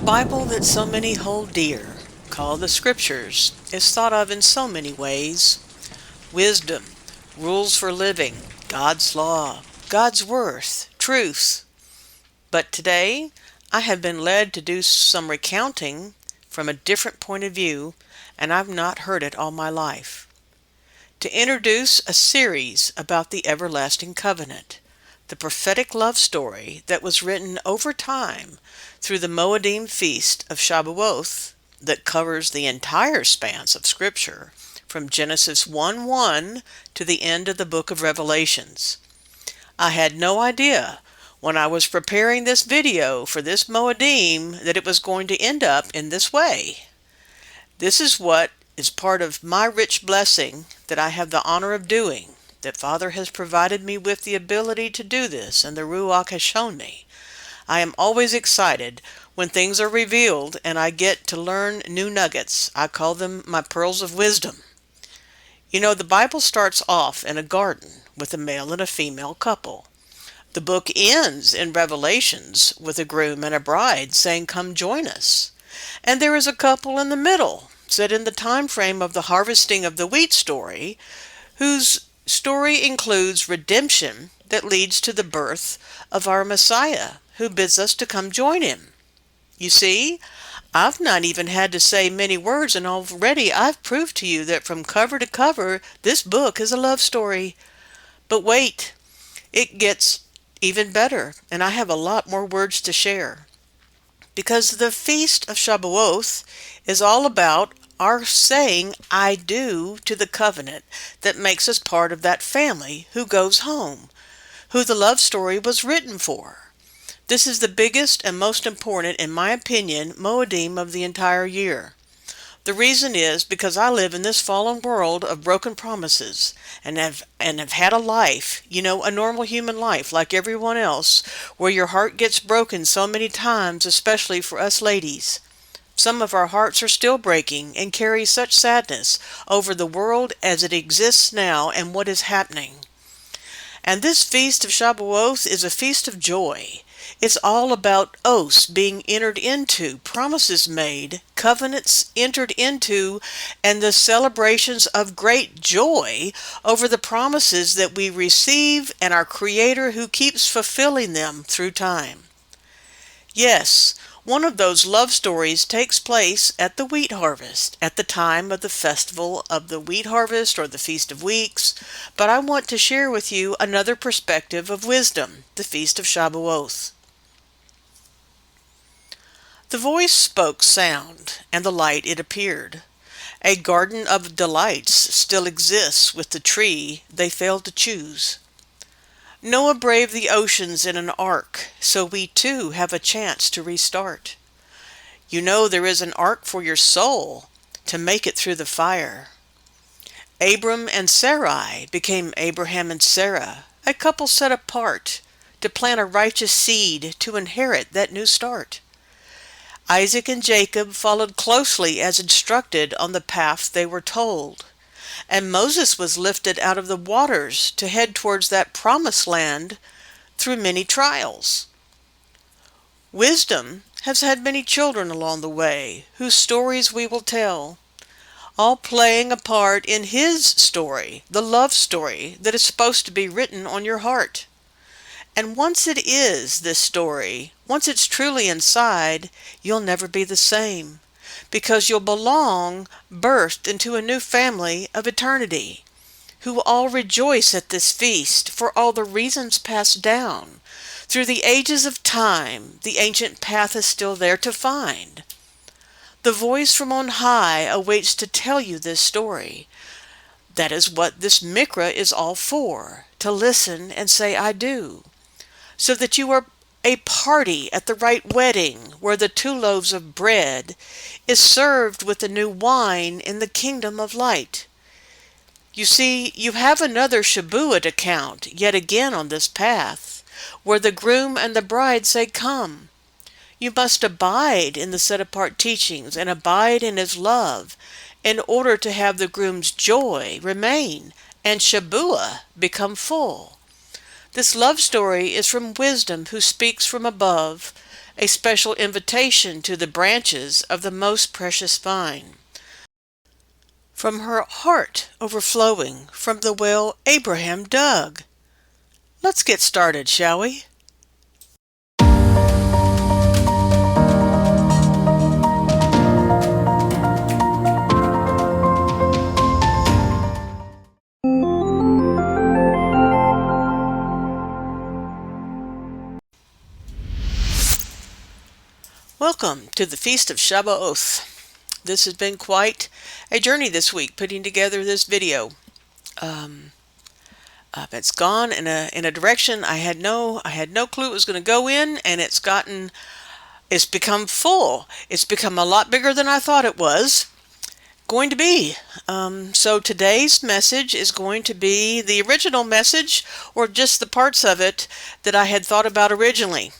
Bible that so many hold dear, called the Scriptures, is thought of in so many ways. Wisdom, rules for living, God's law, God's worth, truth. But today, I have been led to do some recounting from a different point of view, and I've not heard it all my life. To introduce a series about the everlasting covenant, the prophetic love story that was written over time through the Moedim feast of Shabuoth that covers the entire span of Scripture, from Genesis 1:1 to the end of the book of Revelations. I had no idea when I was preparing this video for this Moedim that it was going to end up in this way. This is what is part of my rich blessing that I have the honor of doing, that Father has provided me with the ability to do this, and the Ruach has shown me. I am always excited when things are revealed and I get to learn new nuggets. I call them my pearls of wisdom. You know, the Bible starts off in a garden with a male and a female couple. The book ends in Revelations with a groom and a bride saying, "Come join us." And there is a couple in the middle, set in the time frame of the harvesting of the wheat story, whose story includes redemption that leads to the birth of our Messiah, who bids us to come join him. You see, I've not even had to say many words, and already I've proved to you that from cover to cover, this book is a love story. But wait, it gets even better, and I have a lot more words to share. Because the Feast of Shabuoth is all about our saying "I do" to the covenant that makes us part of that family who goes home, who the love story was written for. This is the biggest and most important, in my opinion, Moedim of the entire year. The reason is because I live in this fallen world of broken promises and have had a life, a normal human life like everyone else, where your heart gets broken so many times, especially for us ladies. Some of our hearts are still breaking and carry such sadness over the world as it exists now and what is happening. And this Feast of Shabuoth is a feast of joy. It's all about oaths being entered into, promises made, covenants entered into, and the celebrations of great joy over the promises that we receive and our Creator who keeps fulfilling them through time. Yes, one of those love stories takes place at the wheat harvest, at the time of the festival of the wheat harvest or the Feast of Weeks, but I want to share with you another perspective of wisdom, the Feast of Shabuoth. The voice spoke sound, and the light it appeared. A garden of delights still exists with the tree they failed to choose. Noah braved the oceans in an ark, so we too have a chance to restart. You know there is an ark for your soul to make it through the fire. Abram and Sarai became Abraham and Sarah, a couple set apart to plant a righteous seed to inherit that new start. Isaac and Jacob followed closely as instructed on the path they were told, and Moses was lifted out of the waters to head towards that promised land through many trials. Wisdom has had many children along the way, whose stories we will tell, all playing a part in his story, the love story that is supposed to be written on your heart. And once it is this story, once it's truly inside, you'll never be the same, because you'll belong, birthed into a new family of eternity, who all rejoice at this feast for all the reasons passed down. Through the ages of time, the ancient path is still there to find. The voice from on high awaits to tell you this story. That is what this Mikra is all for, to listen and say "I do," so that you are a party at the right wedding where the 2 loaves of bread is served with the new wine in the kingdom of light. You see, you have another Shabua account yet again on this path, where the groom and the bride say "Come." You must abide in the set-apart teachings and abide in his love in order to have the groom's joy remain and Shabua become full. This love story is from wisdom who speaks from above, a special invitation to the branches of the most precious vine. From her heart overflowing from the well Abraham dug. Let's get started, shall we? Welcome to the Feast of Shabuoth. This has been quite a journey this week, putting together this video. It's gone in a direction I had no clue it was going to go in, and it's become full. It's become a lot bigger than I thought it was going to be. So today's message is going to be the original message, or just the parts of it that I had thought about originally.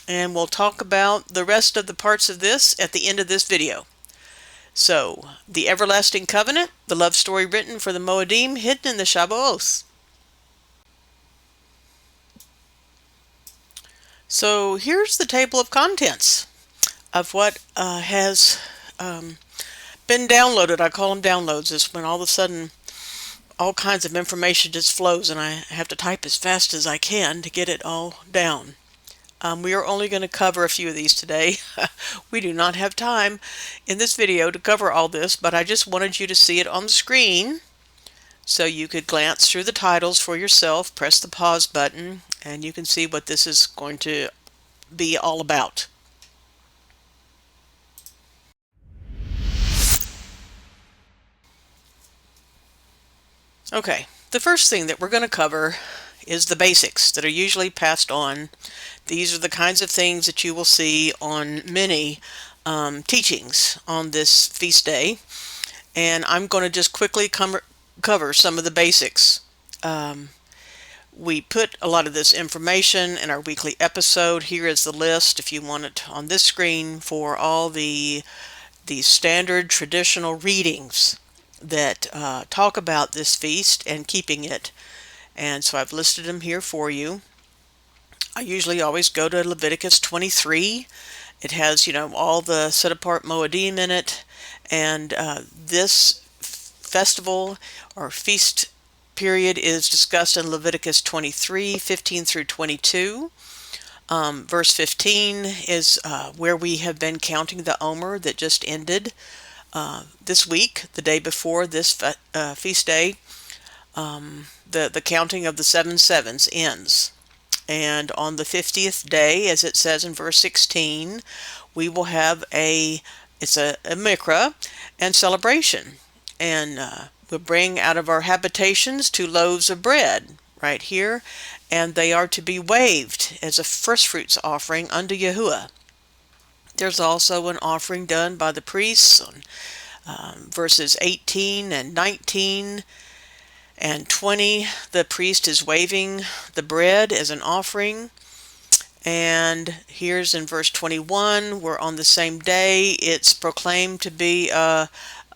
And we'll talk about the rest of the parts of this at the end of this video. So, the everlasting covenant, the love story written for the Moedim hidden in the Shabuoth. So here's the table of contents of what has been downloaded. I call them downloads. It's when all of a sudden all kinds of information just flows and I have to type as fast as I can to get it all down. We are only going to cover a few of these today. We do not have time in this video to cover all this, but I just wanted you to see it on the screen so you could glance through the titles for yourself, press the pause button, and you can see what this is going to be all about. Okay, the first thing that we're going to cover is the basics that are usually passed on. These are the kinds of things that you will see on many teachings on this feast day, and I'm going to just quickly cover some of the basics. We put a lot of this information in our weekly episode. Here is the list, if you want it on this screen, for all the standard traditional readings that talk about this feast and keeping it. And so I've listed them here for you. I usually always go to Leviticus 23. It has, all the set apart moadim in it. And this festival or feast period is discussed in Leviticus 23, 15 through 22. Verse 15 is where we have been counting the Omer that just ended this week, the day before this feast day. The counting of the 7 sevens ends. And on the 50th day, as it says in verse 16, we will have it's a mikra and celebration. And we'll bring out of our habitations 2 loaves of bread right here, and they are to be waved as a firstfruits offering unto Yahuwah. There's also an offering done by the priests on verses 18 and 19 and 20. The priest is waving the bread as an offering. And here's in verse 21, where on the same day it's proclaimed to be a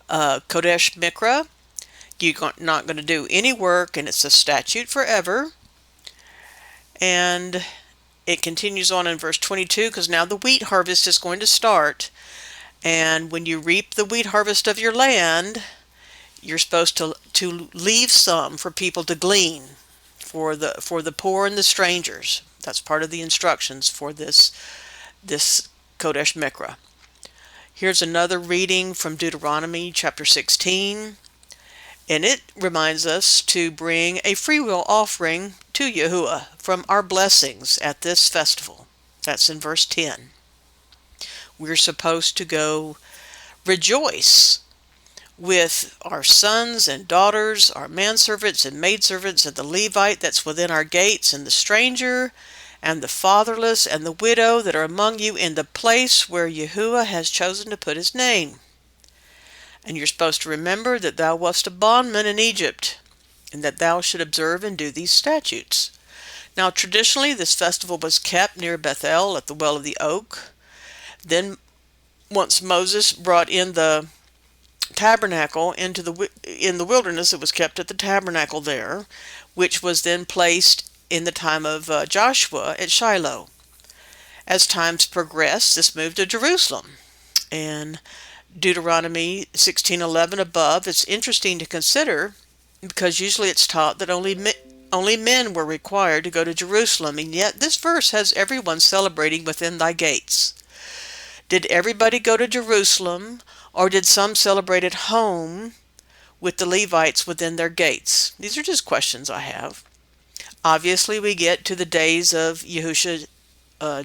Kodesh Mikra. You're not going to do any work, and it's a statute forever. And it continues on in verse 22, because now the wheat harvest is going to start. And when you reap the wheat harvest of your land, you're supposed to leave some for people to glean, for the poor and the strangers. That's part of the instructions for this Kodesh Mikra. Here's another reading from Deuteronomy chapter 16, and it reminds us to bring a freewill offering to Yahuwah from our blessings at this festival. That's in verse 10. We're supposed to go rejoice with our sons and daughters, our manservants and maidservants, and the Levite that's within our gates, and the stranger, and the fatherless, and the widow that are among you in the place where Yahuwah has chosen to put his name. And you're supposed to remember that thou wast a bondman in Egypt, and that thou should observe and do these statutes. Now, traditionally, this festival was kept near Bethel at the Well of the Oak. Then, once Moses brought in the tabernacle in the wilderness, it was kept at the tabernacle there, which was then placed in the time of Joshua at Shiloh. As times progressed, this moved to Jerusalem. And Deuteronomy 16:11 above, it's interesting to consider because usually it's taught that only men were required to go to Jerusalem, and yet this verse has everyone celebrating within thy gates. Did everybody go to Jerusalem, or did some celebrate at home with the Levites within their gates? These are just questions I have. Obviously, we get to the days of Yahushua,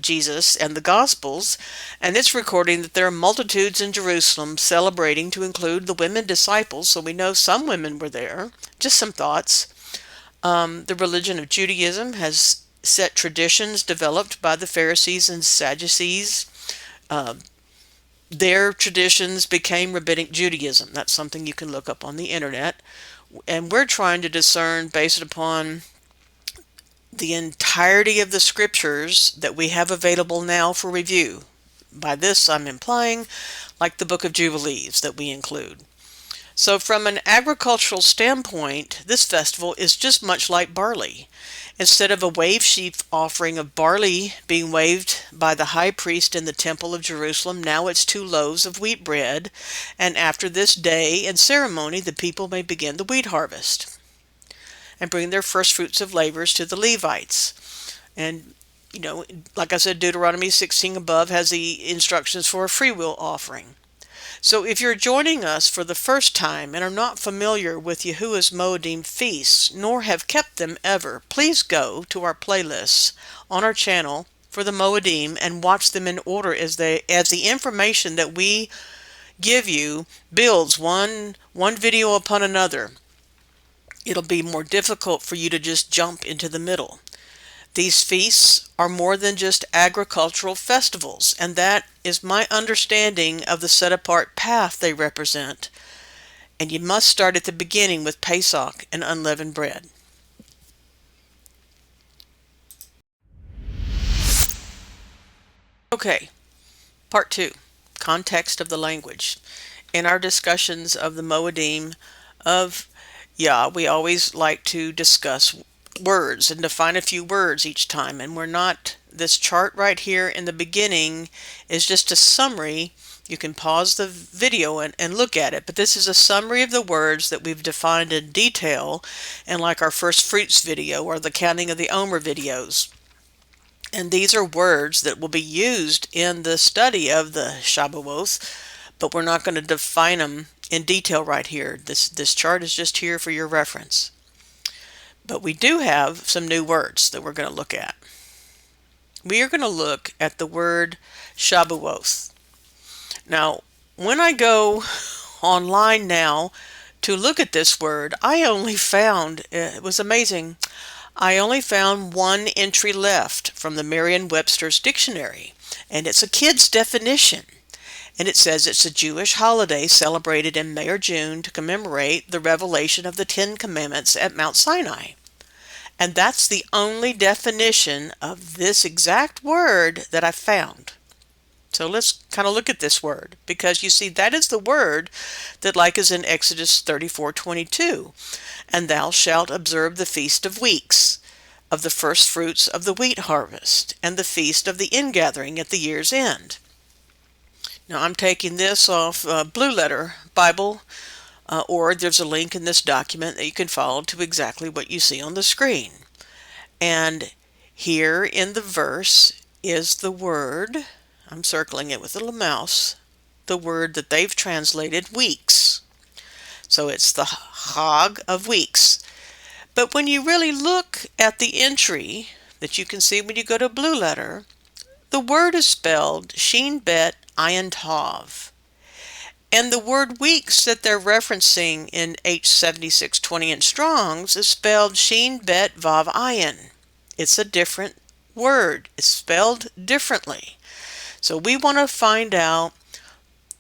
Jesus, and the Gospels, and it's recording that there are multitudes in Jerusalem celebrating to include the women disciples, so we know some women were there. Just some thoughts. The religion of Judaism has set traditions developed by the Pharisees and Sadducees. Their traditions became rabbinic Judaism. That's something you can look up on the internet. And we're trying to discern based upon the entirety of the scriptures that we have available now for review. By this, I'm implying like the book of Jubilees that we include. So from an agricultural standpoint, this festival is just much like barley. Instead of a wave sheaf offering of barley being waved by the high priest in the temple of Jerusalem, now it's 2 loaves of wheat bread, and after this day and ceremony the people may begin the wheat harvest and bring their first fruits of labors to the Levites. And, like I said, Deuteronomy 16 above has the instructions for a freewill offering. So if you're joining us for the first time and are not familiar with Yahuwah's Moedim feasts, nor have kept them ever, please go to our playlists on our channel for the Moedim and watch them in order as the information that we give you builds one video upon another. It'll be more difficult for you to just jump into the middle. These feasts are more than just agricultural festivals, and that is my understanding of the set-apart path they represent. And you must start at the beginning with Pesach and unleavened bread. Okay, part 2, context of the language. In our discussions of the Moedim of Yah, we always like to discuss words and define a few words each time, and this chart right here in the beginning is just a summary. You can pause the video and look at it, but this is a summary of the words that we've defined in detail in like our first fruits video or the counting of the Omer videos. And these are words that will be used in the study of the Shabuoth, but we're not going to define them in detail right here. This chart is just here for your reference. But we do have some new words that we're going to look at. We are going to look at the word Shabuoth. Now, when I go online now to look at this word, I only found, it was amazing, I only found one entry left from the Merriam-Webster's dictionary, and it's a kid's definition. And it says it's a Jewish holiday celebrated in May or June to commemorate the revelation of the 10 Commandments at Mount Sinai. And that's the only definition of this exact word that I found. So let's kind of look at this word, because you see that is the word that like is in Exodus 34:22. And thou shalt observe the feast of weeks, of the first fruits of the wheat harvest, and the feast of the ingathering at the year's end. Now I'm taking this off Blue Letter Bible, or there's a link in this document that you can follow to exactly what you see on the screen. And here in the verse is the word, I'm circling it with a little mouse, the word that they've translated weeks. So it's the Hog of weeks. But when you really look at the entry that you can see when you go to Blue Letter, the word is spelled Shin Bet Ayin Tav. And the word weeks that they're referencing in H7620 in Strong's is spelled Shin Bet Vav Ayin. It's a different word. It's spelled differently. So we want to find out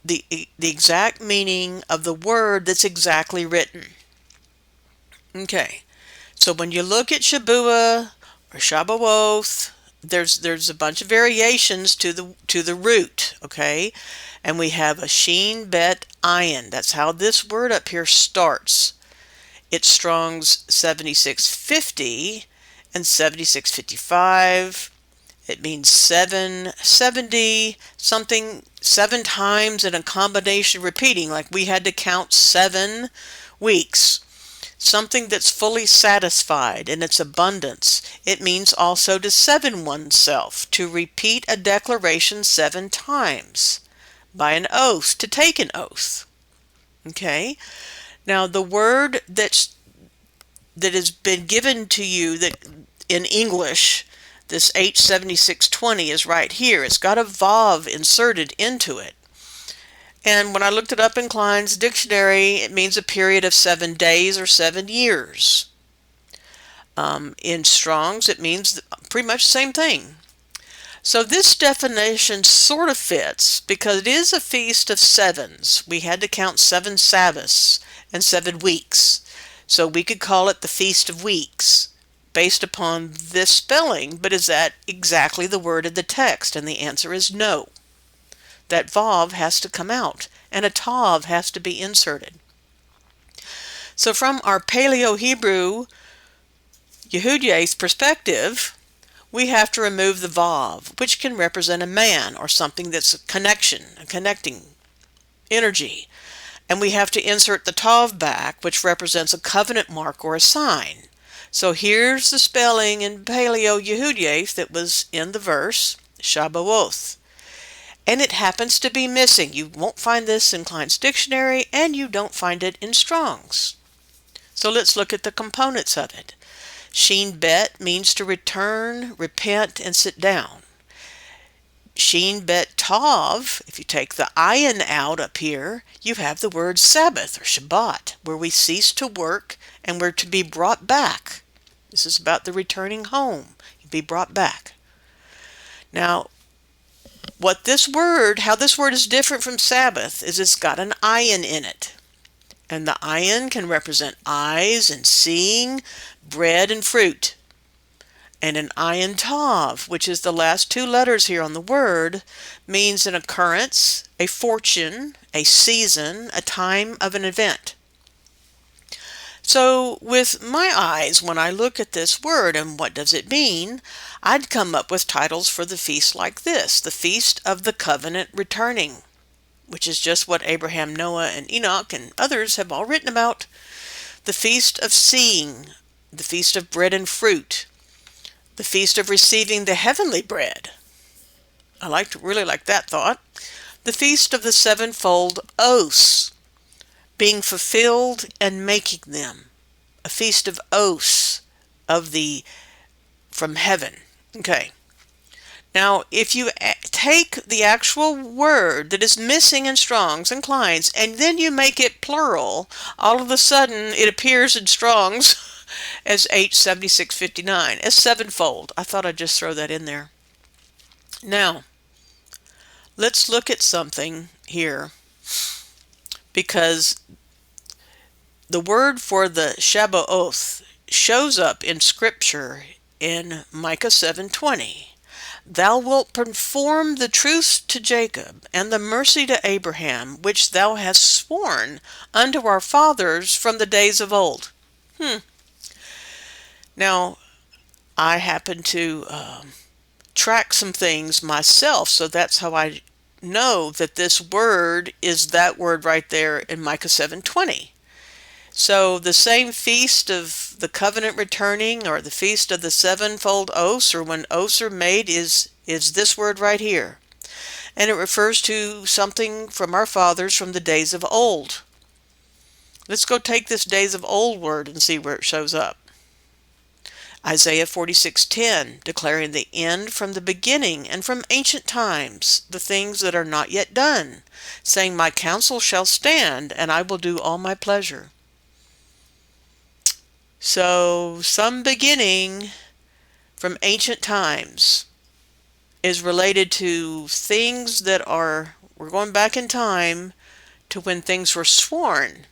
the exact meaning of the word that's exactly written. Okay, so when you look at Shabua or Shabuoth, there's a bunch of variations to the root, okay? And we have a Shin Bet Ayin. That's how this word up here starts. It's Strong's 7650 and 7655. It means 70, something, 7 times in a combination repeating, like we had to count 7 weeks. Something that's fully satisfied in its abundance. It means also to seven oneself, to repeat a declaration 7 times. By an oath, to take an oath. Okay? Now the word that has been given to you that in English, this H7620 is right here. It's got a vav inserted into it. And when I looked it up in Klein's dictionary, it means a period of 7 days or 7 years. In Strong's, it means pretty much the same thing. So this definition sort of fits because it is a feast of sevens. We had to count 7 Sabbaths and 7 weeks. So we could call it the Feast of Weeks based upon this spelling, but is that exactly the word of the text? And the answer is no. That vav has to come out and a tav has to be inserted. So from our Paleo Hebrew Yehudia's perspective, we have to remove the vav, which can represent a man or something that's a connection, a connecting energy. And we have to insert the tav back, which represents a covenant mark or a sign. So here's the spelling in Paleo Yehudia's that was in the verse, Shabuoth. And it happens to be missing. You won't find this in Klein's dictionary, and you don't find it in Strong's. So let's look at the components of it. Shin bet means to return, repent, and sit down. Shin bet tav, if you take the ayin out up here, you have the word Sabbath or Shabbat, where we cease to work and we're to be brought back. This is about the returning home. You'd be brought back. Now, how this word is different from Sabbath is it's got an ayin in it. And the ayin can represent eyes and seeing, bread and fruit. And an ayin tav, which is the last 2 letters here on the word, means an occurrence, a fortune, a season, a time of an event. So with my eyes, when I look at this word and what does it mean, I'd come up with titles for the feast like this: the Feast of the Covenant Returning, which is just what Abraham, Noah, and Enoch and others have all written about. The Feast of Seeing, the Feast of Bread and Fruit, the Feast of Receiving the Heavenly Bread. I really like that thought. The Feast of the Sevenfold Oaths, being fulfilled and making them. A feast of oaths from heaven. Okay. Now, if you take the actual word that is missing in Strong's and Klein's, and then you make it plural, all of a sudden it appears in Strong's as H7659, as sevenfold. I thought I'd just throw that in there. Now, let's look at something here, because the word for the Shabuoth shows up in Scripture in Micah 7:20. Thou wilt perform the truth to Jacob and the mercy to Abraham, which thou hast sworn unto our fathers from the days of old. Now, I happen to track some things myself, so that's how I know that this word is that word right there in Micah 7:20. So the same feast of the covenant returning, or the feast of the sevenfold oaths, or when oaths are made, is this word right here. And it refers to something from our fathers from the days of old. Let's go take this days of old word and see where it shows up. Isaiah 46:10, declaring the end from the beginning and from ancient times, the things that are not yet done, saying, my counsel shall stand, and I will do all my pleasure. So some beginning from ancient times is related to things that we're going back in time to when things were sworn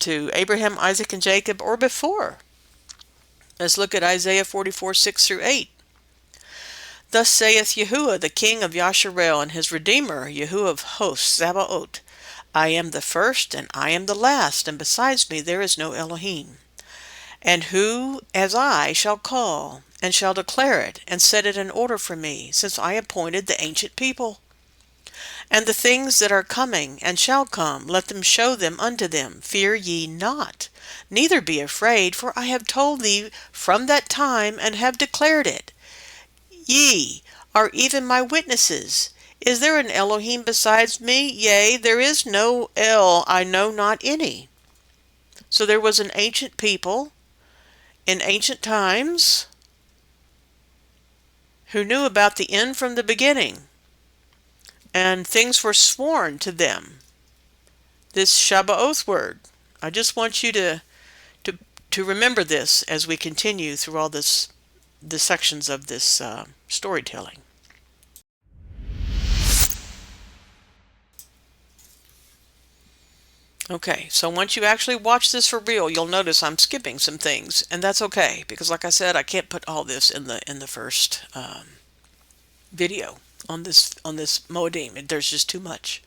to Abraham, Isaac, and Jacob, or before. Let's look at Isaiah 44:6-8. Thus saith Yahuwah, the king of Yasharel, and his redeemer, Yahuwah of hosts, Sabaoth, I am the first, and I am the last, and besides me there is no Elohim. And who as I shall call, and shall declare it, and set it in order for me, since I appointed the ancient people? And the things that are coming and shall come, let them show them unto them. Fear ye not, neither be afraid, for I have told thee from that time, and have declared it. Ye are even my witnesses. Is there an Elohim besides me? Yea, there is no El, I know not any. So there was an ancient people in ancient times who knew about the end from the beginning, and things were sworn to them. This Shabuoth word. I just want you to remember this as we continue through all the sections of this storytelling. Okay, so once you actually watch this for real, you'll notice I'm skipping some things, and that's okay, because like I said, I can't put all this in the first video on this Moedim. There's just too much.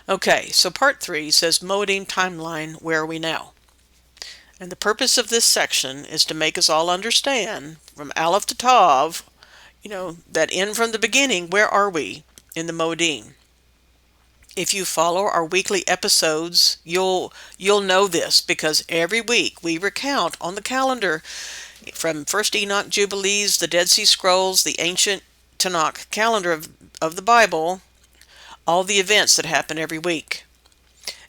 Okay, so part 3 says Moedim Timeline, where are we now? And the purpose of this section is to make us all understand, from Aleph to Tav, that end from the beginning, where are we in the Moedim? If you follow our weekly episodes, you'll know this, because every week we recount on the calendar from First Enoch, Jubilees, the Dead Sea Scrolls, the ancient Tanakh calendar of the Bible, all the events that happen every week.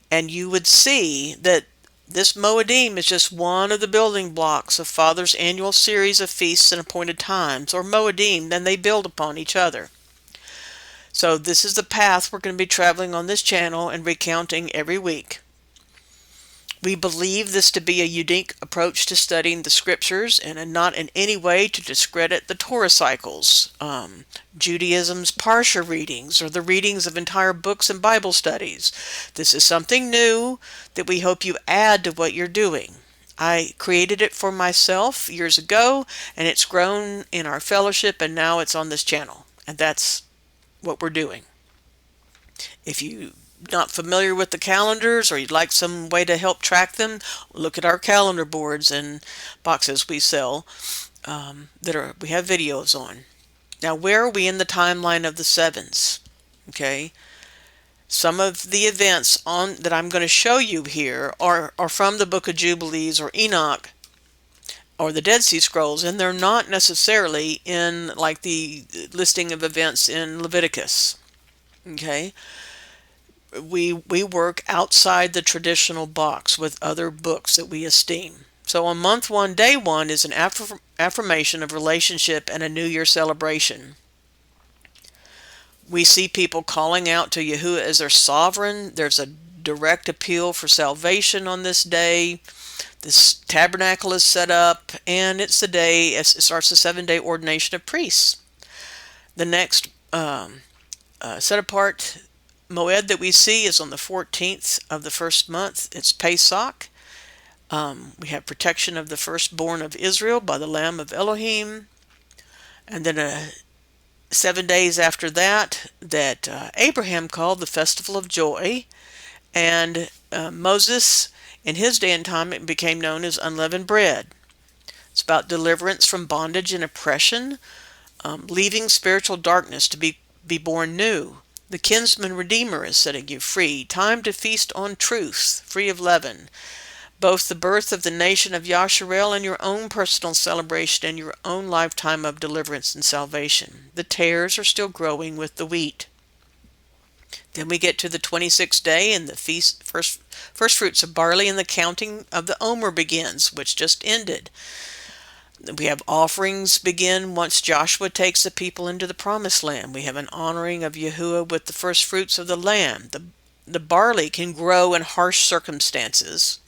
And you would see that this Moedim is just one of the building blocks of Father's annual series of feasts and appointed times, or Moedim, then they build upon each other. So this is the path we're going to be traveling on this channel and recounting every week. We believe this to be a unique approach to studying the scriptures, and not in any way to discredit the Torah cycles, Judaism's Parsha readings, or the readings of entire books and Bible studies. This is something new that we hope you add to what you're doing. I created it for myself years ago, and it's grown in our fellowship, and now it's on this channel. And that's what we're doing. If you're not familiar with the calendars, or you'd like some way to help track them, look at our calendar boards and boxes we sell we have videos on. Now, where are we in the timeline of the sevens? Okay, some of the events that I'm going to show you here are from the book of Jubilees or Enoch or the Dead Sea Scrolls, and they're not necessarily in like the listing of events in Leviticus. Okay, we work outside the traditional box with other books that we esteem. So on month 1, day 1 is an affirmation of relationship and a New Year celebration. We see people calling out to Yahuwah as their sovereign. There's a direct appeal for salvation on this day. This tabernacle is set up, and it's the day, it starts the 7-day ordination of priests. The next set apart Moed that we see is on the 14th of the first month. It's Pesach. We have protection of the firstborn of Israel by the Lamb of Elohim. And then 7 days after that Abraham called the Festival of Joy. And Moses, in his day and time, it became known as Unleavened Bread. It's about deliverance from bondage and oppression, leaving spiritual darkness to be born new. The kinsman redeemer is setting you free. Time to feast on truth, free of leaven. Both the birth of the nation of Yasharel and your own personal celebration and your own lifetime of deliverance and salvation. The tares are still growing with the wheat. Then we get to the 26th day, and the feast, first fruits of barley, and the counting of the Omer begins, which just ended. We have offerings begin once Joshua takes the people into the promised land. We have an honoring of Yahuwah with the first fruits of the land. The barley can grow in harsh circumstances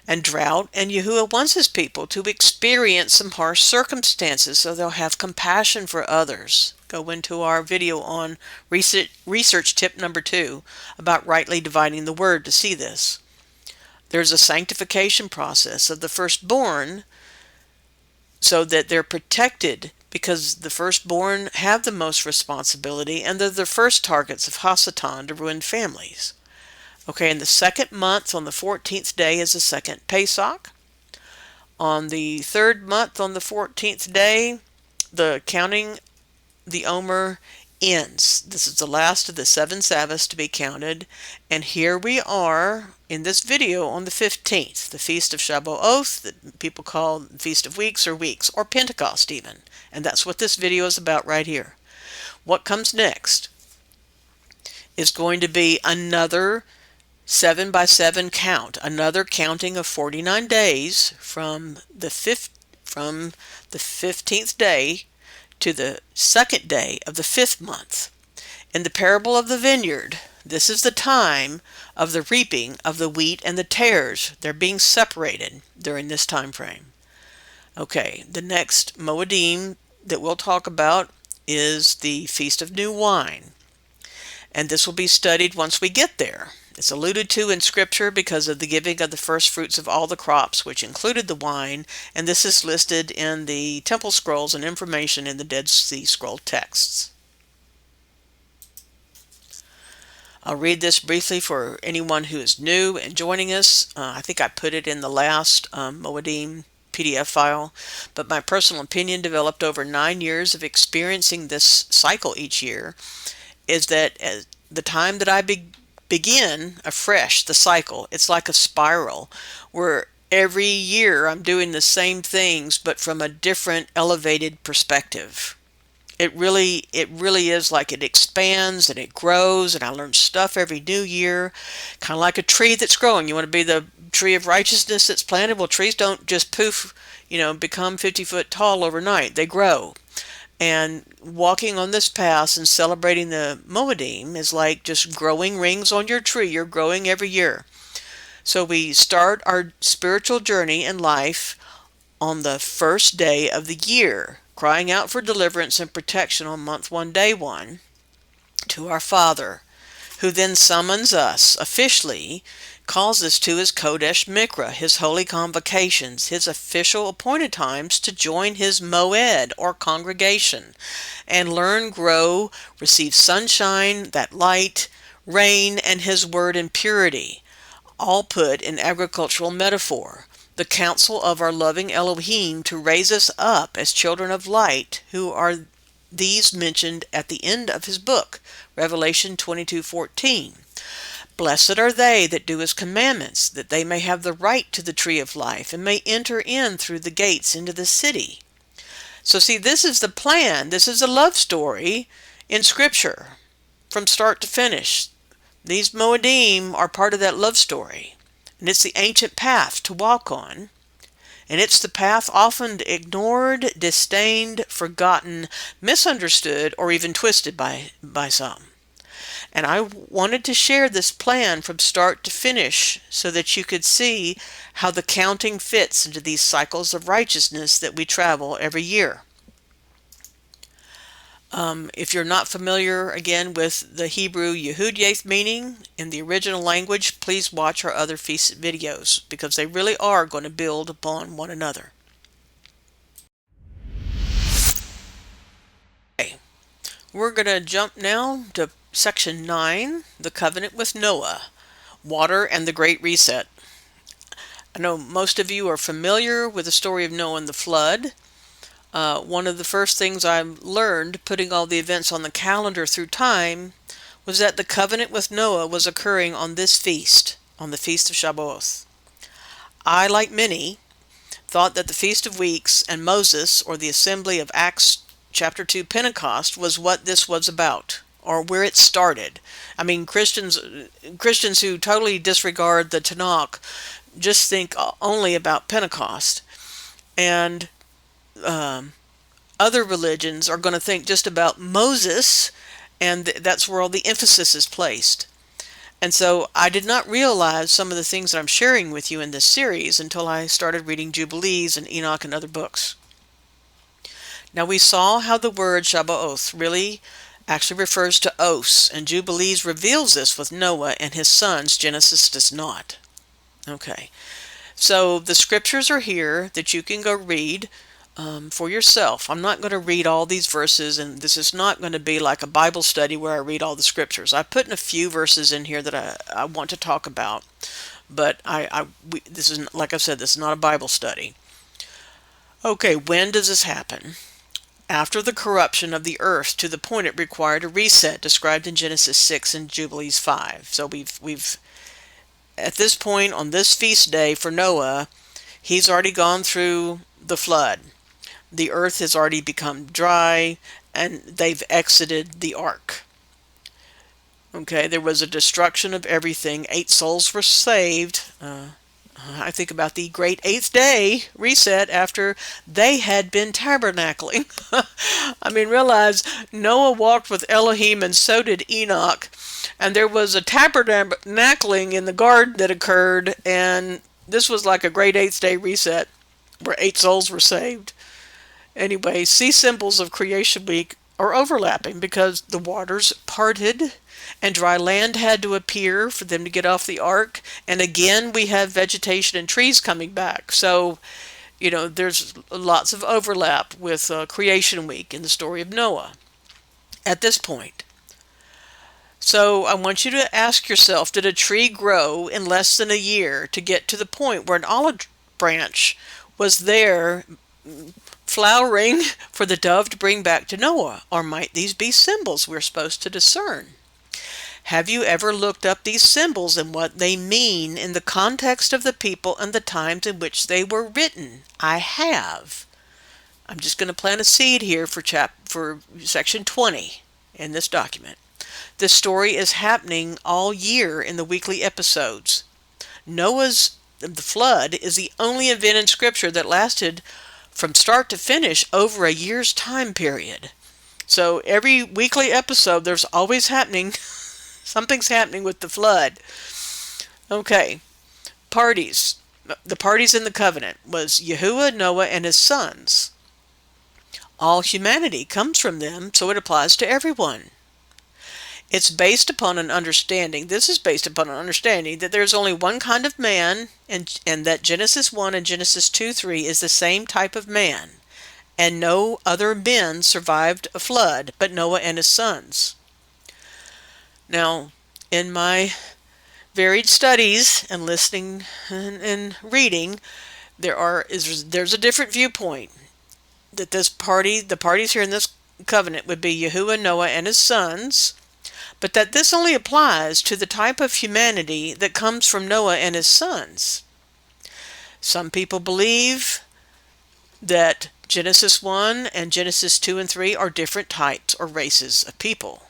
and drought, and Yahuwah wants his people to experience some harsh circumstances so they'll have compassion for others. Go into our video on research tip number 2 about rightly dividing the word to see this. There's a sanctification process of the firstborn so that they're protected, because the firstborn have the most responsibility, and they're the first targets of Hasatan to ruin families. Okay, in the second month, on the 14th day, is the second Pesach. On the third month, on the 14th day, the counting the Omer ends. This is the last of the 7 Sabbaths to be counted. And here we are in this video on the 15th, the Feast of Shabuoth, that people call the Feast of Weeks, or Pentecost even. And that's what this video is about right here. What comes next is going to be another 7 by 7 count, another counting of 49 days from the 15th day to the 2nd day of the 5th month. In the parable of the vineyard, this is the time of the reaping of the wheat and the tares. They're being separated during this time frame. Okay, the next Moedim that we'll talk about is the Feast of New Wine. And this will be studied once we get there. It's alluded to in Scripture because of the giving of the first fruits of all the crops, which included the wine, and this is listed in the Temple Scrolls and information in the Dead Sea Scroll texts. I'll read this briefly for anyone who is new and joining us. I think I put it in the last Moedim PDF file, but my personal opinion, developed over 9 years of experiencing this cycle each year, is that at the time that I begin afresh the cycle, it's like a spiral where every year I'm doing the same things but from a different elevated perspective. It really is like it expands and it grows, and I learn stuff every new year, kind of like a tree that's growing. You want to be the tree of righteousness that's planted? Well, trees don't just poof, become 50 foot tall overnight. They grow. And walking on this path and celebrating the Moedim is like just growing rings on your tree. You're growing every year. So we start our spiritual journey in life on the first day of the year, crying out for deliverance and protection on month 1, day 1, to our Father, who then summons us officially, calls us to his Kodesh Mikra, his holy convocations, his official appointed times to join his Moed, or congregation, and learn, grow, receive sunshine, that light, rain, and his word in purity, all put in agricultural metaphor. The counsel of our loving Elohim to raise us up as children of light, who are these mentioned at the end of his book, Revelation 22:14. Blessed are they that do his commandments, that they may have the right to the tree of life, and may enter in through the gates into the city. So see, this is the plan. This is a love story in Scripture, from start to finish. These Moedim are part of that love story. And it's the ancient path to walk on. And it's the path often ignored, disdained, forgotten, misunderstood, or even twisted by some. And I wanted to share this plan from start to finish so that you could see how the counting fits into these cycles of righteousness that we travel every year. If you're not familiar, again, with the Hebrew Yehud meaning in the original language, please watch our other feast videos, because they really are going to build upon one another. Okay. We're going to jump now to Section 9, the Covenant with Noah, Water and the Great Reset. I know most of you are familiar with the story of Noah and the flood. One of the first things I learned, putting all the events on the calendar through time, was that the covenant with Noah was occurring on this feast, on the Feast of Shabuoth. I, like many, thought that the Feast of Weeks and Moses, or the assembly of Acts chapter 2 Pentecost, was what this was about, or where it started. I mean, Christians who totally disregard the Tanakh just think only about Pentecost. And other religions are going to think just about Moses, and that's where all the emphasis is placed. And so I did not realize some of the things that I'm sharing with you in this series until I started reading Jubilees and Enoch and other books. Now, we saw how the word Shabuoth really actually refers to Os, and Jubilees reveals this with Noah and his sons. Genesis does not. Okay, so the scriptures are here that you can go read for yourself. I'm not going to read all these verses, and this is not going to be like a Bible study where I read all the scriptures. I put in a few verses in here that I want to talk about, but this is, like I said, this is not a Bible study. Okay, when does this happen? After the corruption of the earth to the point it required a reset described in Genesis 6 and Jubilees 5. So we've at this point on this feast day for Noah, he's already gone through the flood. The earth has already become dry and they've exited the ark. Okay, there was a destruction of everything. 8 souls were saved. I think about the great 8th day reset after they had been tabernacling. I mean, realize Noah walked with Elohim and so did Enoch. And there was a tabernacling in the garden that occurred. And this was like a great 8th day reset where 8 souls were saved. Anyway, see symbols of creation week are overlapping because the waters parted and dry land had to appear for them to get off the ark. And again, we have vegetation and trees coming back. So, there's lots of overlap with creation week in the story of Noah at this point. So I want you to ask yourself, did a tree grow in less than a year to get to the point where an olive branch was there flowering for the dove to bring back to Noah? Or might these be symbols we're supposed to discern? Have you ever looked up these symbols and what they mean in the context of the people and the times in which they were written? I have. I'm just going to plant a seed here for section 20 in this document. This story is happening all year in the weekly episodes. The flood is the only event in Scripture that lasted from start to finish over a year's time period. So every weekly episode, there's always something's happening with the flood. Okay, parties. The parties in the covenant was Yahuwah, Noah, and his sons. All humanity comes from them, so it applies to everyone. This is based upon an understanding that there's only one kind of man, and that Genesis 1 and Genesis 2:3 is the same type of man, and no other men survived a flood but Noah and his sons. Now, in my varied studies and listening and reading, there's a different viewpoint that the parties here in this covenant would be Yahuwah, Noah, and his sons, but that this only applies to the type of humanity that comes from Noah and his sons. Some people believe that Genesis 1 and Genesis 2 and 3 are different types or races of people.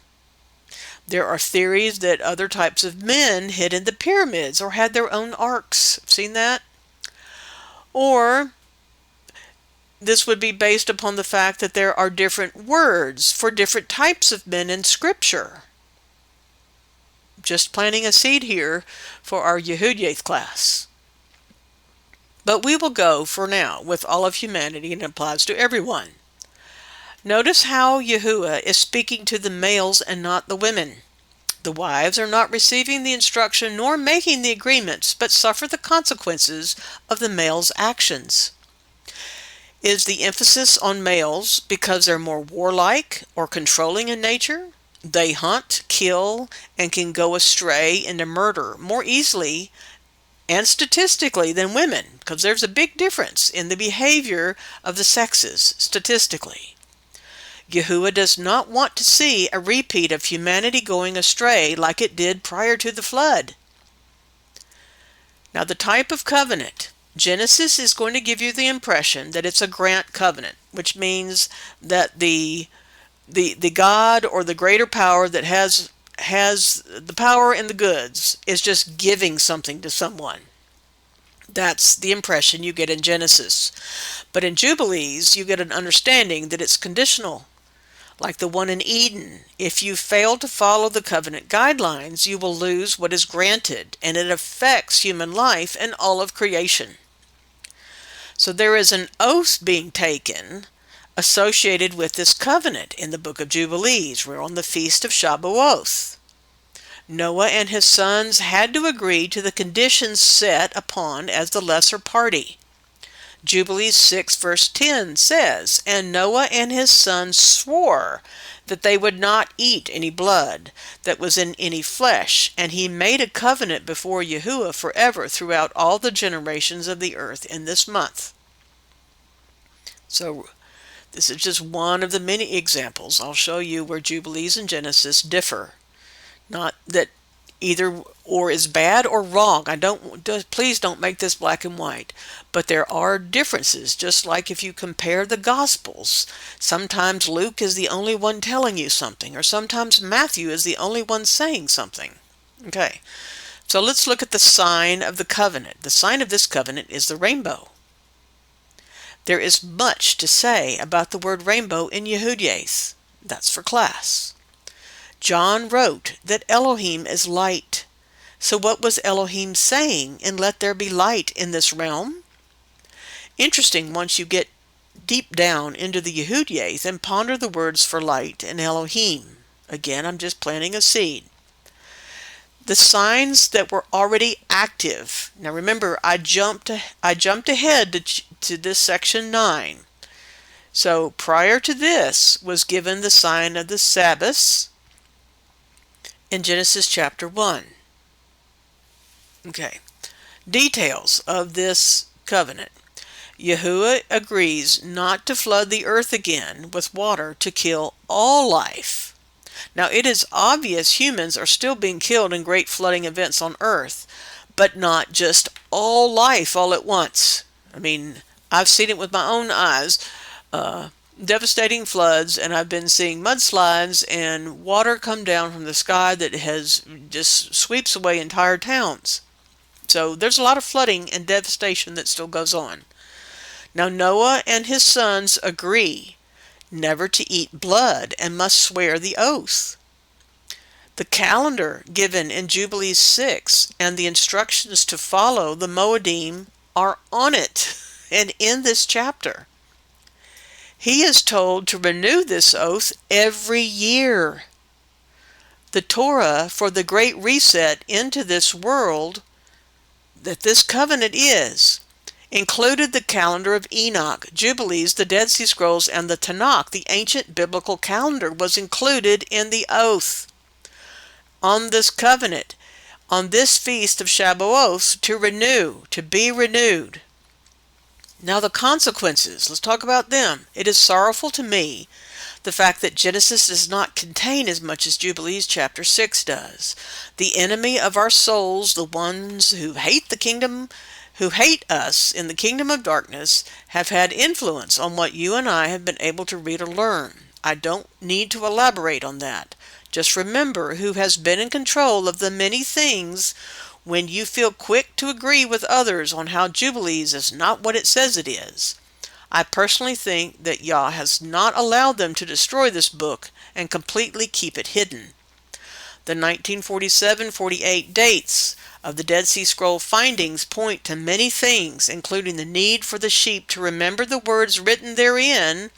There are theories that other types of men hid in the pyramids or had their own arks. Seen that? Or this would be based upon the fact that there are different words for different types of men in Scripture. Just planting a seed here for our Yehudiath class. But we will go for now with all of humanity, and it applies to everyone. Notice how Yahuwah is speaking to the males and not the women. The wives are not receiving the instruction nor making the agreements, but suffer the consequences of the males' actions. Is the emphasis on males because they're more warlike or controlling in nature? They hunt, kill, and can go astray into murder more easily and statistically than women, because there's a big difference in the behavior of the sexes statistically. Yahuwah does not want to see a repeat of humanity going astray like it did prior to the flood. Now, the type of covenant. Genesis is going to give you the impression that it's a grant covenant, which means that the God or the greater power that has the power and the goods is just giving something to someone. That's the impression you get in Genesis. But in Jubilees, you get an understanding that it's conditional. Like the one in Eden, if you fail to follow the covenant guidelines, you will lose what is granted, and it affects human life and all of creation. So there is an oath being taken associated with this covenant in the book of Jubilees. We're on the feast of Shabuoth. Noah and his sons had to agree to the conditions set upon as the lesser party. Jubilees 6 verse 10 says, "And Noah and his sons swore that they would not eat any blood that was in any flesh, and he made a covenant before Yahuwah forever throughout all the generations of the earth in this month." So this is just one of the many examples. I'll show you where Jubilees and Genesis differ. Not that either or is bad or wrong. Please don't make this black and white. But there are differences, just like if you compare the Gospels. Sometimes Luke is the only one telling you something, or sometimes Matthew is the only one saying something. Okay, so let's look at the sign of the covenant. The sign of this covenant is the rainbow. There is much to say about the word rainbow in Yehudiath. That's for class. John wrote that Elohim is light. So what was Elohim saying in "Let there be light" in this realm? Interesting once you get deep down into the Yehudiath and ponder the words for light in Elohim. Again, I'm just planting a seed. The signs that were already active. Now remember, I jumped ahead to this section 9. So prior to this was given the sign of the Sabbaths in Genesis chapter 1. Okay. Details of this covenant. Yahuwah agrees not to flood the earth again with water to kill all life. Now, it is obvious humans are still being killed in great flooding events on Earth, but not just all life all at once. I mean, I've seen it with my own eyes, devastating floods, and I've been seeing mudslides and water come down from the sky that has just sweeps away entire towns. So there's a lot of flooding and devastation that still goes on. Now, Noah and his sons agree never to eat blood and must swear the oath. The calendar given in Jubilees 6 and the instructions to follow the Moedim are on it and in this chapter. He is told to renew this oath every year. The Torah for the great reset into this world that this covenant is included the calendar of Enoch, Jubilees, the Dead Sea Scrolls, and the Tanakh. The ancient biblical calendar was included in the oath. On this covenant, on this feast of Shabuoth, to be renewed. Now the consequences, let's talk about them. It is sorrowful to me, the fact that Genesis does not contain as much as Jubilees chapter 6 does. The enemy of our souls, the ones who hate the kingdom, who hate us in the kingdom of darkness, have had influence on what you and I have been able to read or learn. I don't need to elaborate on that. Just remember who has been in control of the many things when you feel quick to agree with others on how Jubilees is not what it says it is. I personally think that Yah has not allowed them to destroy this book and completely keep it hidden. The 1947-48 dates of the Dead Sea Scroll findings point to many things, including the need for the sheep to remember the words written therein,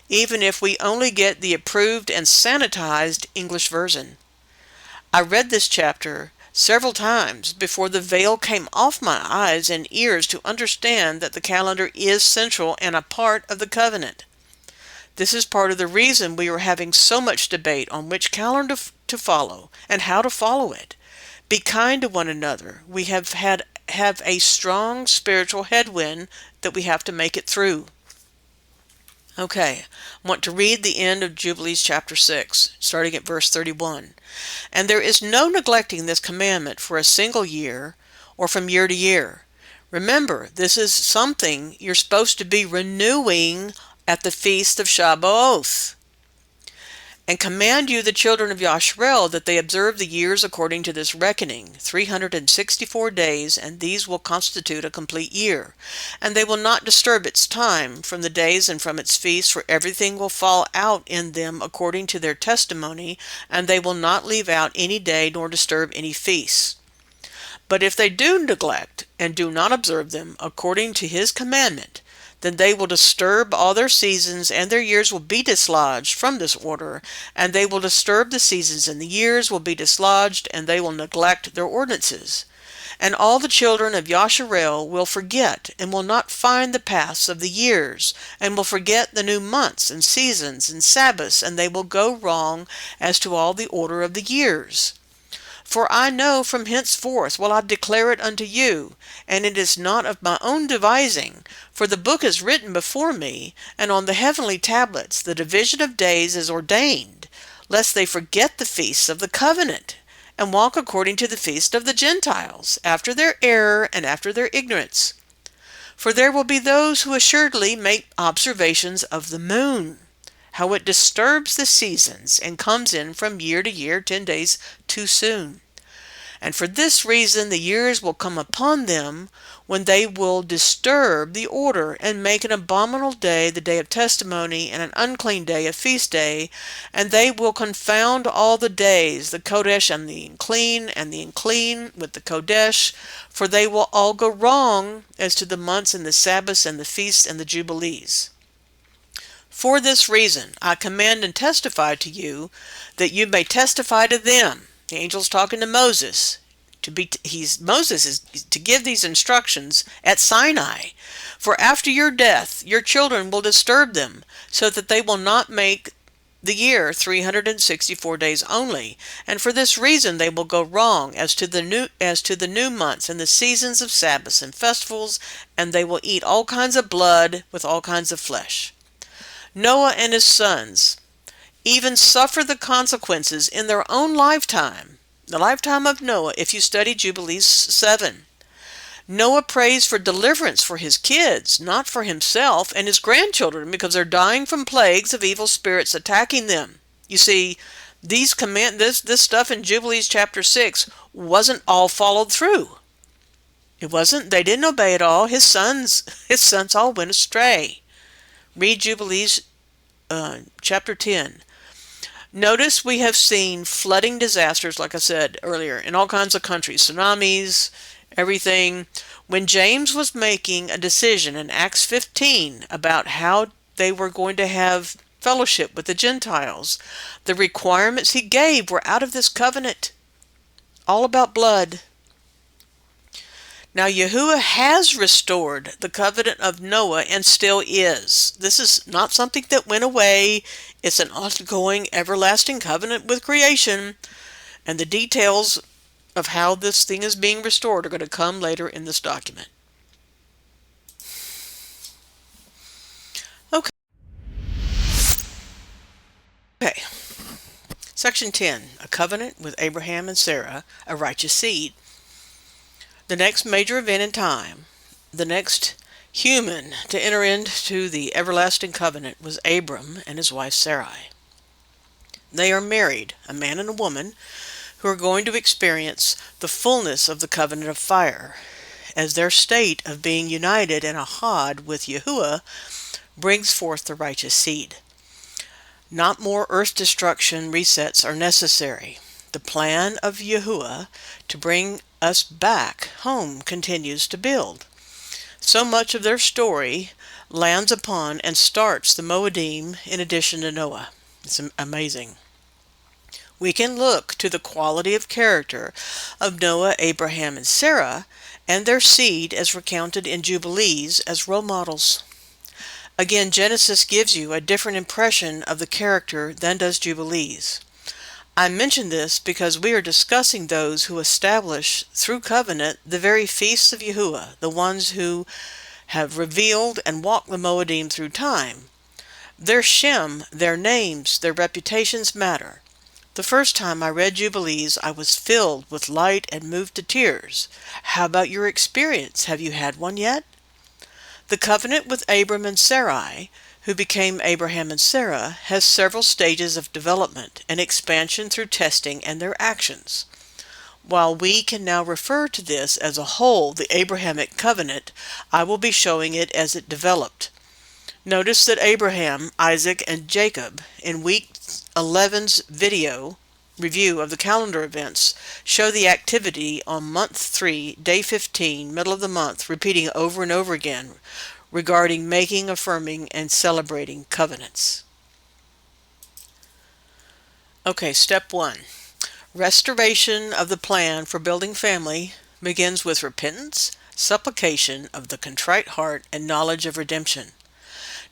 even if we only get the approved and sanitized English version. I read this chapter several times before the veil came off my eyes and ears to understand that the calendar is central and a part of the covenant. This is part of the reason we are having so much debate on which calendar to follow and how to follow it. Be kind to one another. We have a strong spiritual headwind that we have to make it through. Okay, I want to read the end of Jubilees chapter 6, starting at verse 31. And there is no neglecting this commandment for a single year or from year to year. Remember, this is something you're supposed to be renewing at the feast of Shabuoth. And command you the children of Yasharel that they observe the years according to this reckoning, 364 days, and these will constitute a complete year. And they will not disturb its time from the days and from its feasts, for everything will fall out in them according to their testimony, and they will not leave out any day nor disturb any feasts. But if they do neglect and do not observe them according to his commandment, then they will disturb all their seasons, and their years will be dislodged from this order, and they will disturb the seasons, and the years will be dislodged, and they will neglect their ordinances. And all the children of Yasharel will forget, and will not find the paths of the years, and will forget the new months, and seasons, and Sabbaths, and they will go wrong as to all the order of the years. For I know from henceforth will I declare it unto you, and it is not of my own devising, for the book is written before me, and on the heavenly tablets the division of days is ordained, lest they forget the feasts of the covenant, and walk according to the feast of the Gentiles, after their error and after their ignorance. For there will be those who assuredly make observations of the moon, how it disturbs the seasons, and comes in from year to year 10 days too soon. And for this reason the years will come upon them, when they will disturb the order, and make an abominable day the day of testimony, and an unclean day a feast day, and they will confound all the days, the Kodesh and the unclean with the Kodesh, for they will all go wrong as to the months and the Sabbaths and the feasts and the Jubilees. For this reason I command and testify to you, that you may testify to them. The angel's talking to Moses. Moses is to give these instructions at Sinai. For after your death, your children will disturb them, so that they will not make the year 364 days only. And for this reason they will go wrong as to the new months and the seasons of Sabbaths and festivals, and they will eat all kinds of blood with all kinds of flesh. Noah and his sons even suffer the consequences in their own lifetime, the lifetime of Noah, if you study Jubilees 7. Noah prays for deliverance for his kids, not for himself and his grandchildren, because they're dying from plagues of evil spirits attacking them. You see, this stuff in Jubilees chapter 6 wasn't all followed through. It wasn't. They didn't obey it all. His sons all went astray. Read Jubilees chapter 10. Notice we have seen flooding disasters, like I said earlier, in all kinds of countries, tsunamis, everything. When James was making a decision in Acts 15 about how they were going to have fellowship with the Gentiles, the requirements he gave were out of this covenant, all about blood. Now, Yahuwah has restored the covenant of Noah and still is. This is not something that went away. It's an ongoing, everlasting covenant with creation. And the details of how this thing is being restored are going to come later in this document. Okay. Section 10. A covenant with Abraham and Sarah, a righteous seed. The next major event in time, the next human to enter into the everlasting covenant, was Abram and his wife Sarai. They are married, a man and a woman, who are going to experience the fullness of the covenant of fire, as their state of being united in a Had with Yahuwah brings forth the righteous seed. Not more earth destruction resets are necessary. The plan of Yahuwah to bring us back home continues to build. So much of their story lands upon and starts the Moedim in addition to Noah. It's amazing. We can look to the quality of character of Noah, Abraham, and Sarah, and their seed as recounted in Jubilees as role models. Again, Genesis gives you a different impression of the character than does Jubilees. I mention this because we are discussing those who establish through covenant the very feasts of Yahuwah, the ones who have revealed and walked the Moedim through time. Their Shem, their names, their reputations matter. The first time I read Jubilees, I was filled with light and moved to tears. How about your experience? Have you had one yet? The covenant with Abram and Sarai, who became Abraham and Sarah, has several stages of development and expansion through testing and their actions. While we can now refer to this as a whole, the Abrahamic covenant, I will be showing it as it developed. Notice that Abraham, Isaac, and Jacob, in week 11's video review of the calendar events, show the activity on month 3, day 15, middle of the month, repeating over and over again, regarding making, affirming, and celebrating covenants. Okay, step 1. Restoration of the plan for building family begins with repentance, supplication of the contrite heart, and knowledge of redemption.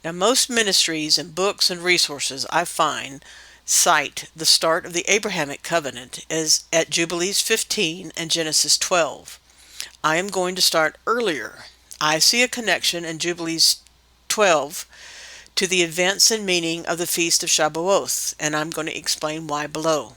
Now, most ministries and books and resources I find cite the start of the Abrahamic covenant as at Jubilees 15 and Genesis 12. I am going to start earlier. I see a connection in Jubilees 12 to the events and meaning of the Feast of Shabuoth, and I'm going to explain why below.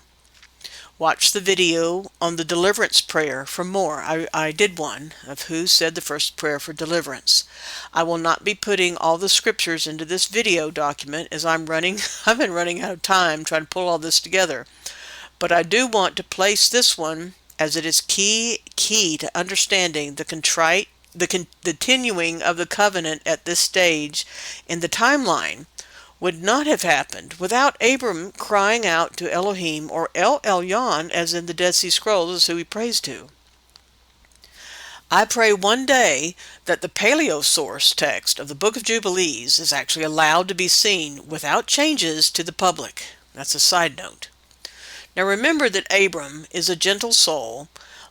Watch the video on the deliverance prayer for more. I did one of who said the first prayer for deliverance. I will not be putting all the scriptures into this video document as I've been running out of time trying to pull all this together. But I do want to place this one as it is key to understanding the continuing of the covenant at this stage in the timeline would not have happened without Abram crying out to Elohim, or El Elyon, as in the Dead Sea Scrolls is who he prays to. I pray one day that the Paleo source text of the Book of Jubilees is actually allowed to be seen without changes to the public. That's a side note. Now remember that Abram is a gentle soul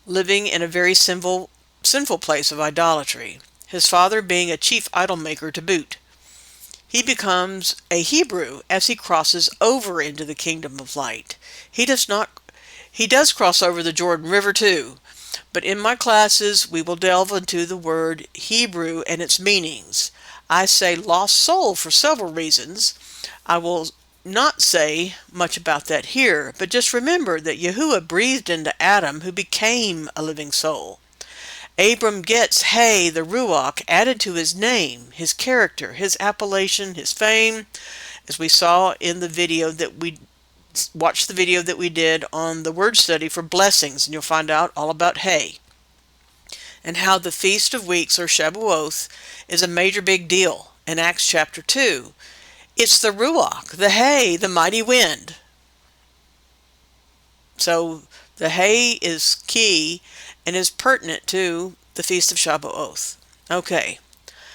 living in a very sinful place of idolatry, his father being a chief idol maker to boot. He becomes a Hebrew as he crosses over into the kingdom of light. He does cross over the Jordan River too, but in my classes we will delve into the word Hebrew and its meanings. I say lost soul for several reasons. I will not say much about that here, but just remember that Yahuwah breathed into Adam, who became a living soul. Abram gets the Ruach added to his name, his character, his appellation, his fame, as we saw in the video that we watched, the video that we did on the word study for blessings, and you'll find out all about and how the Feast of Weeks, or Shabuoth, is a major big deal in Acts chapter 2. It's the Ruach, the mighty wind. So the is key and is pertinent to the Feast of Shabuoth. Okay,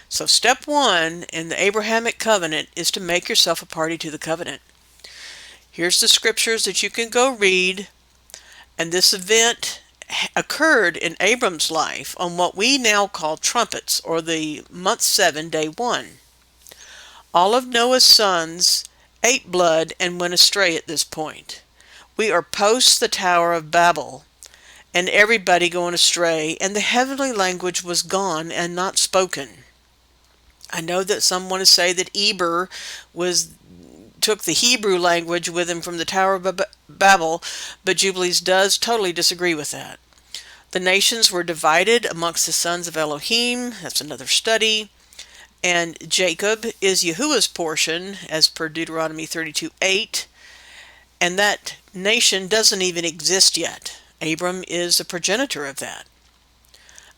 so step 1 in the Abrahamic covenant is to make yourself a party to the covenant. Here's the scriptures that you can go read, and this event occurred in Abram's life on what we now call trumpets, or the month 7, day 1. All of Noah's sons ate blood and went astray at this point. We are post the Tower of Babel, and everybody going astray, and the heavenly language was gone and not spoken. I know that some want to say that Eber took the Hebrew language with him from the Tower of Babel, but Jubilees does totally disagree with that. The nations were divided amongst the sons of Elohim. That's another study. And Jacob is Yahuwah's portion, as per Deuteronomy 32:8. And that nation doesn't even exist yet. Abram is a progenitor of that.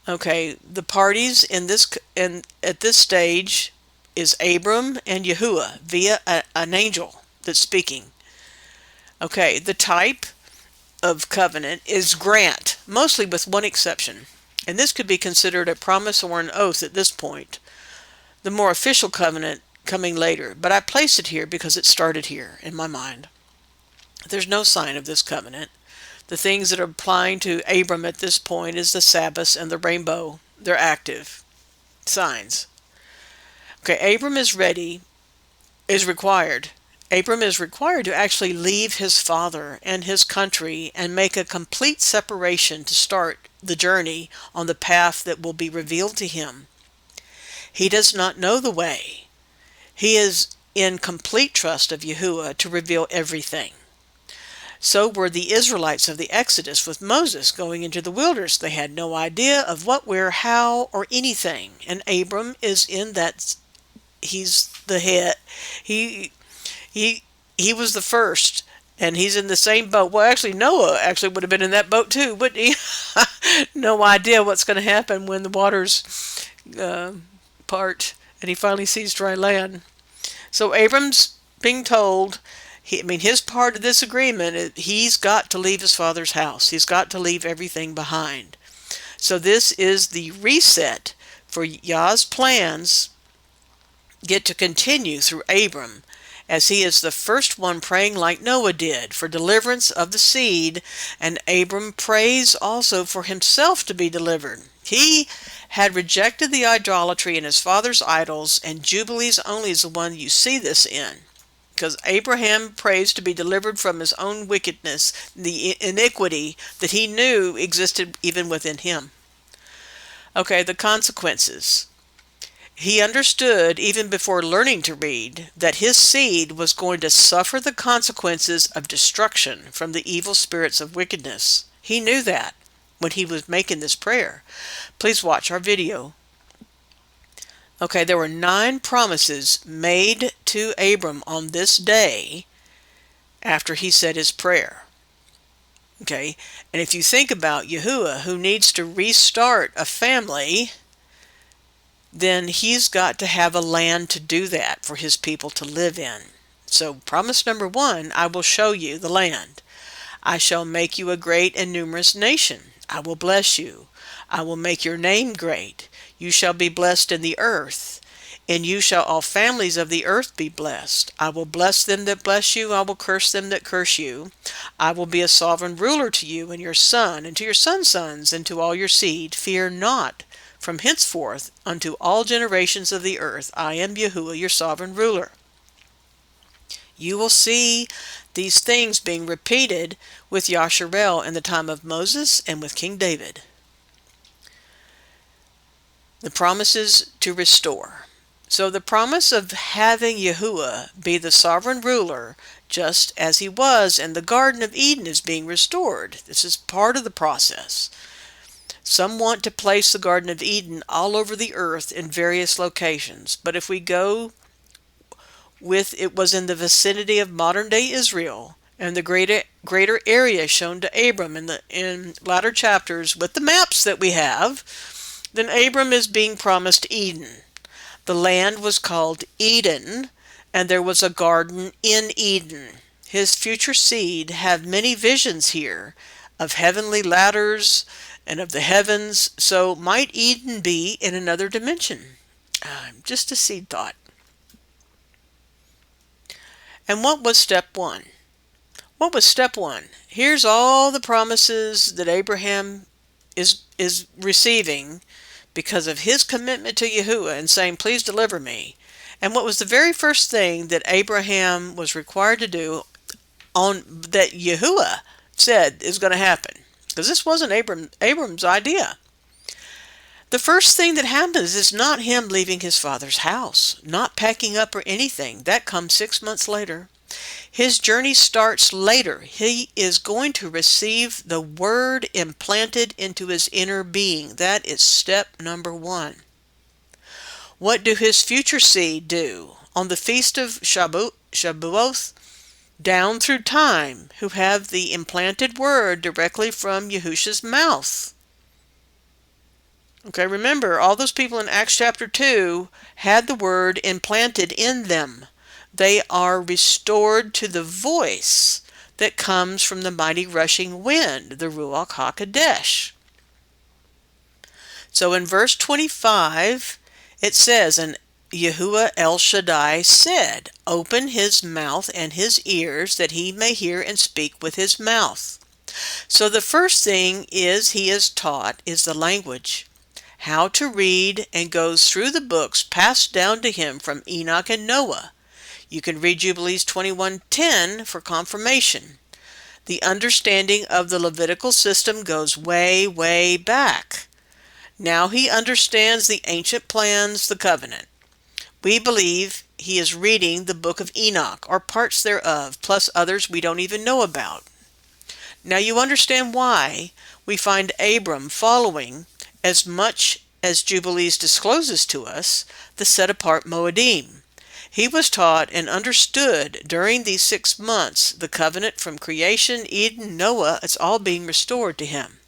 Okay, the parties at this stage is Abram and Yahuwah via an angel that's speaking. Okay, the type of covenant is grant, mostly with one exception. And this could be considered a promise or an oath at this point. The more official covenant coming later, but I place it here because it started here in my mind. There's no sign of this covenant. The things that are applying to Abram at this point is the Sabbath and the rainbow. They're active signs. Okay, Abram is required. Abram is required to actually leave his father and his country and make a complete separation to start the journey on the path that will be revealed to him. He does not know the way. He is in complete trust of Yahuwah to reveal everything. So were the Israelites of the Exodus with Moses going into the wilderness. They had no idea of what, where, how, or anything. And Abram is in that. He's the head. He was the first, and he's in the same boat. Well, actually, Noah actually would have been in that boat too, wouldn't he? No idea what's going to happen when the waters part, and he finally sees dry land. So Abram's being told, his part of this agreement is he's got to leave his father's house. He's got to leave everything behind. So this is the reset for Yah's plans get to continue through Abram, as he is the first one praying like Noah did for deliverance of the seed, and Abram prays also for himself to be delivered. He had rejected the idolatry in his father's idols, and Jubilees only is the one you see this in. because Abraham prays to be delivered from his own wickedness, the iniquity that he knew existed even within him. Okay, the consequences. He understood, even before learning to read, that his seed was going to suffer the consequences of destruction from the evil spirits of wickedness. He knew that when he was making this prayer. Please watch our video. Okay, there were 9 promises made to Abram on this day after he said his prayer. Okay, and if you think about Yahuwah, who needs to restart a family, then he's got to have a land to do that for his people to live in. So promise number 1, I will show you the land. I shall make you a great and numerous nation. I will bless you. I will make your name great. You shall be blessed in the earth. In you shall all families of the earth be blessed. I will bless them that bless you. I will curse them that curse you. I will be a sovereign ruler to you and your son, and to your son's sons, and to all your seed. Fear not. From henceforth unto all generations of the earth, I am Yahuwah, your sovereign ruler. You will see these things being repeated with Yasharel in the time of Moses and with King David. The promises to restore. So the promise of having Yahuwah be the sovereign ruler, just as he was in the Garden of Eden, is being restored. This is part of the process. Some want to place the Garden of Eden all over the earth in various locations, but if we go with it was in the vicinity of modern-day Israel, and the greater area shown to Abram in latter chapters with the maps that we have, then Abram is being promised Eden. The land was called Eden, and there was a garden in Eden. His future seed have many visions here of heavenly ladders and of the heavens, so might Eden be in another dimension? Just a seed thought. And what was step 1? What was step 1? Here's all the promises that Abraham is receiving because of his commitment to Yahuwah and saying, please deliver me. And what was the very first thing that Abraham was required to do that Yahuwah said is going to happen? Because this wasn't Abram's idea. The first thing that happens is not him leaving his father's house, not packing up or anything. That comes 6 months later. His journey starts later. He is going to receive the word implanted into his inner being. That is step number 1. What do his future seed do? On the feast of Shabuoth, down through time, who have the implanted word directly from Yahushua's mouth. Okay, remember, all those people in Acts chapter 2 had the word implanted in them. They are restored to the voice that comes from the mighty rushing wind, the Ruach HaKodesh. So in verse 25, it says, and Yahuwah El Shaddai said, open his mouth and his ears, that he may hear and speak with his mouth. So the first thing he is taught is the language, how to read, and goes through the books passed down to him from Enoch and Noah. You can read Jubilees 21:10 for confirmation. The understanding of the Levitical system goes way, way back. Now he understands the ancient plans, the covenant. We believe he is reading the book of Enoch, or parts thereof, plus others we don't even know about. Now you understand why we find Abram following, as much as Jubilees discloses to us, the set-apart Moedim. He was taught and understood during these 6 months the covenant from creation, Eden, Noah. It's all being restored to him.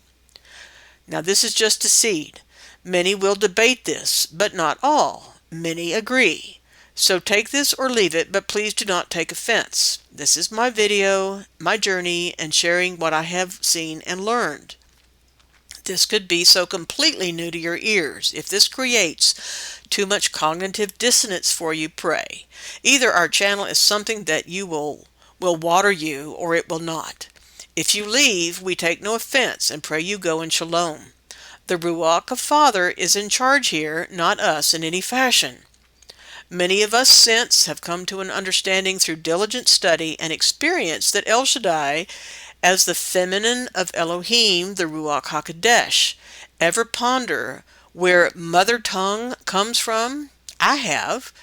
Now this is just a seed. Many will debate this, but not all. Many agree. So take this or leave it, but please do not take offense. This is my video, my journey, and sharing what I have seen and learned. This could be so completely new to your ears. If this creates too much cognitive dissonance for you, pray. Either our channel is something that you will water you, or it will not. If you leave, we take no offense and pray you go in shalom. The Ruach of Father is in charge here, not us in any fashion. Many of us since have come to an understanding through diligent study and experience that El Shaddai, as the feminine of Elohim, the Ruach HaKodesh. Ever ponder where mother tongue comes from? I have.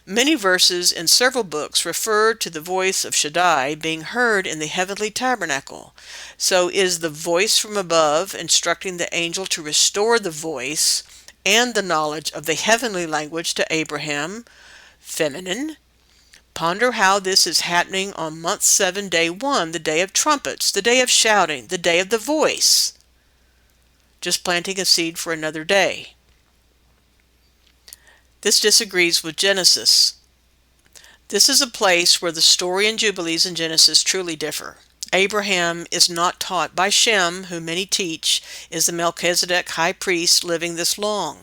Many verses in several books refer to the voice of Shaddai being heard in the heavenly tabernacle. So is the voice from above instructing the angel to restore the voice and the knowledge of the heavenly language to Abraham, feminine. Ponder how this is happening on month 7, day 1, the day of trumpets, the day of shouting, the day of the voice. Just planting a seed for another day. This disagrees with Genesis. This is a place where the story in Jubilees and Genesis truly differ. Abraham is not taught by Shem, who many teach is the Melchizedek high priest living this long.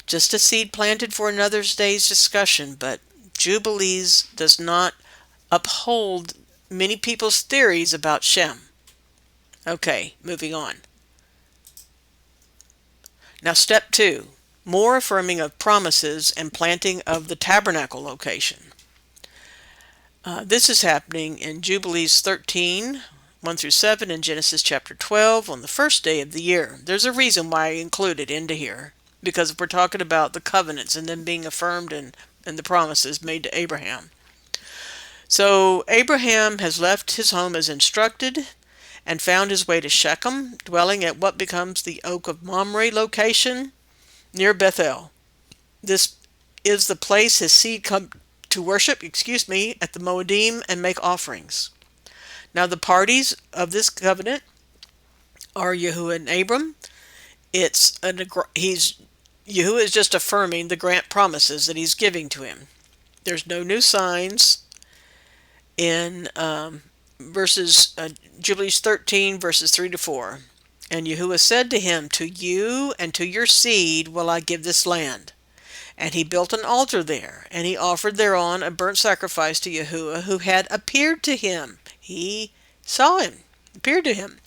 Just a seed planted for another day's discussion, but Jubilees does not uphold many people's theories about Shem. Okay, moving on. Now step 2, more affirming of promises and planting of the tabernacle location. This is happening in Jubilees 13, 1 through 7, and Genesis chapter 12 on the first day of the year. There's a reason why I include it into here, because we're talking about the covenants and them being affirmed and the promises made to Abraham. So Abraham has left his home as instructed and found his way to Shechem, dwelling at what becomes the Oak of Mamre location near Bethel. This is the place his seed come to worship, at the Moedim and make offerings. Now the parties of this covenant are Yahuwah and Abram. Yahuwah is just affirming the grant promises that he's giving to him. There's no new signs in Jubilees 13, verses 3 to 4. And Yahuwah said to him, to you and to your seed will I give this land. And he built an altar there, and he offered thereon a burnt sacrifice to Yahuwah, who had appeared to him. He saw him, appeared to him.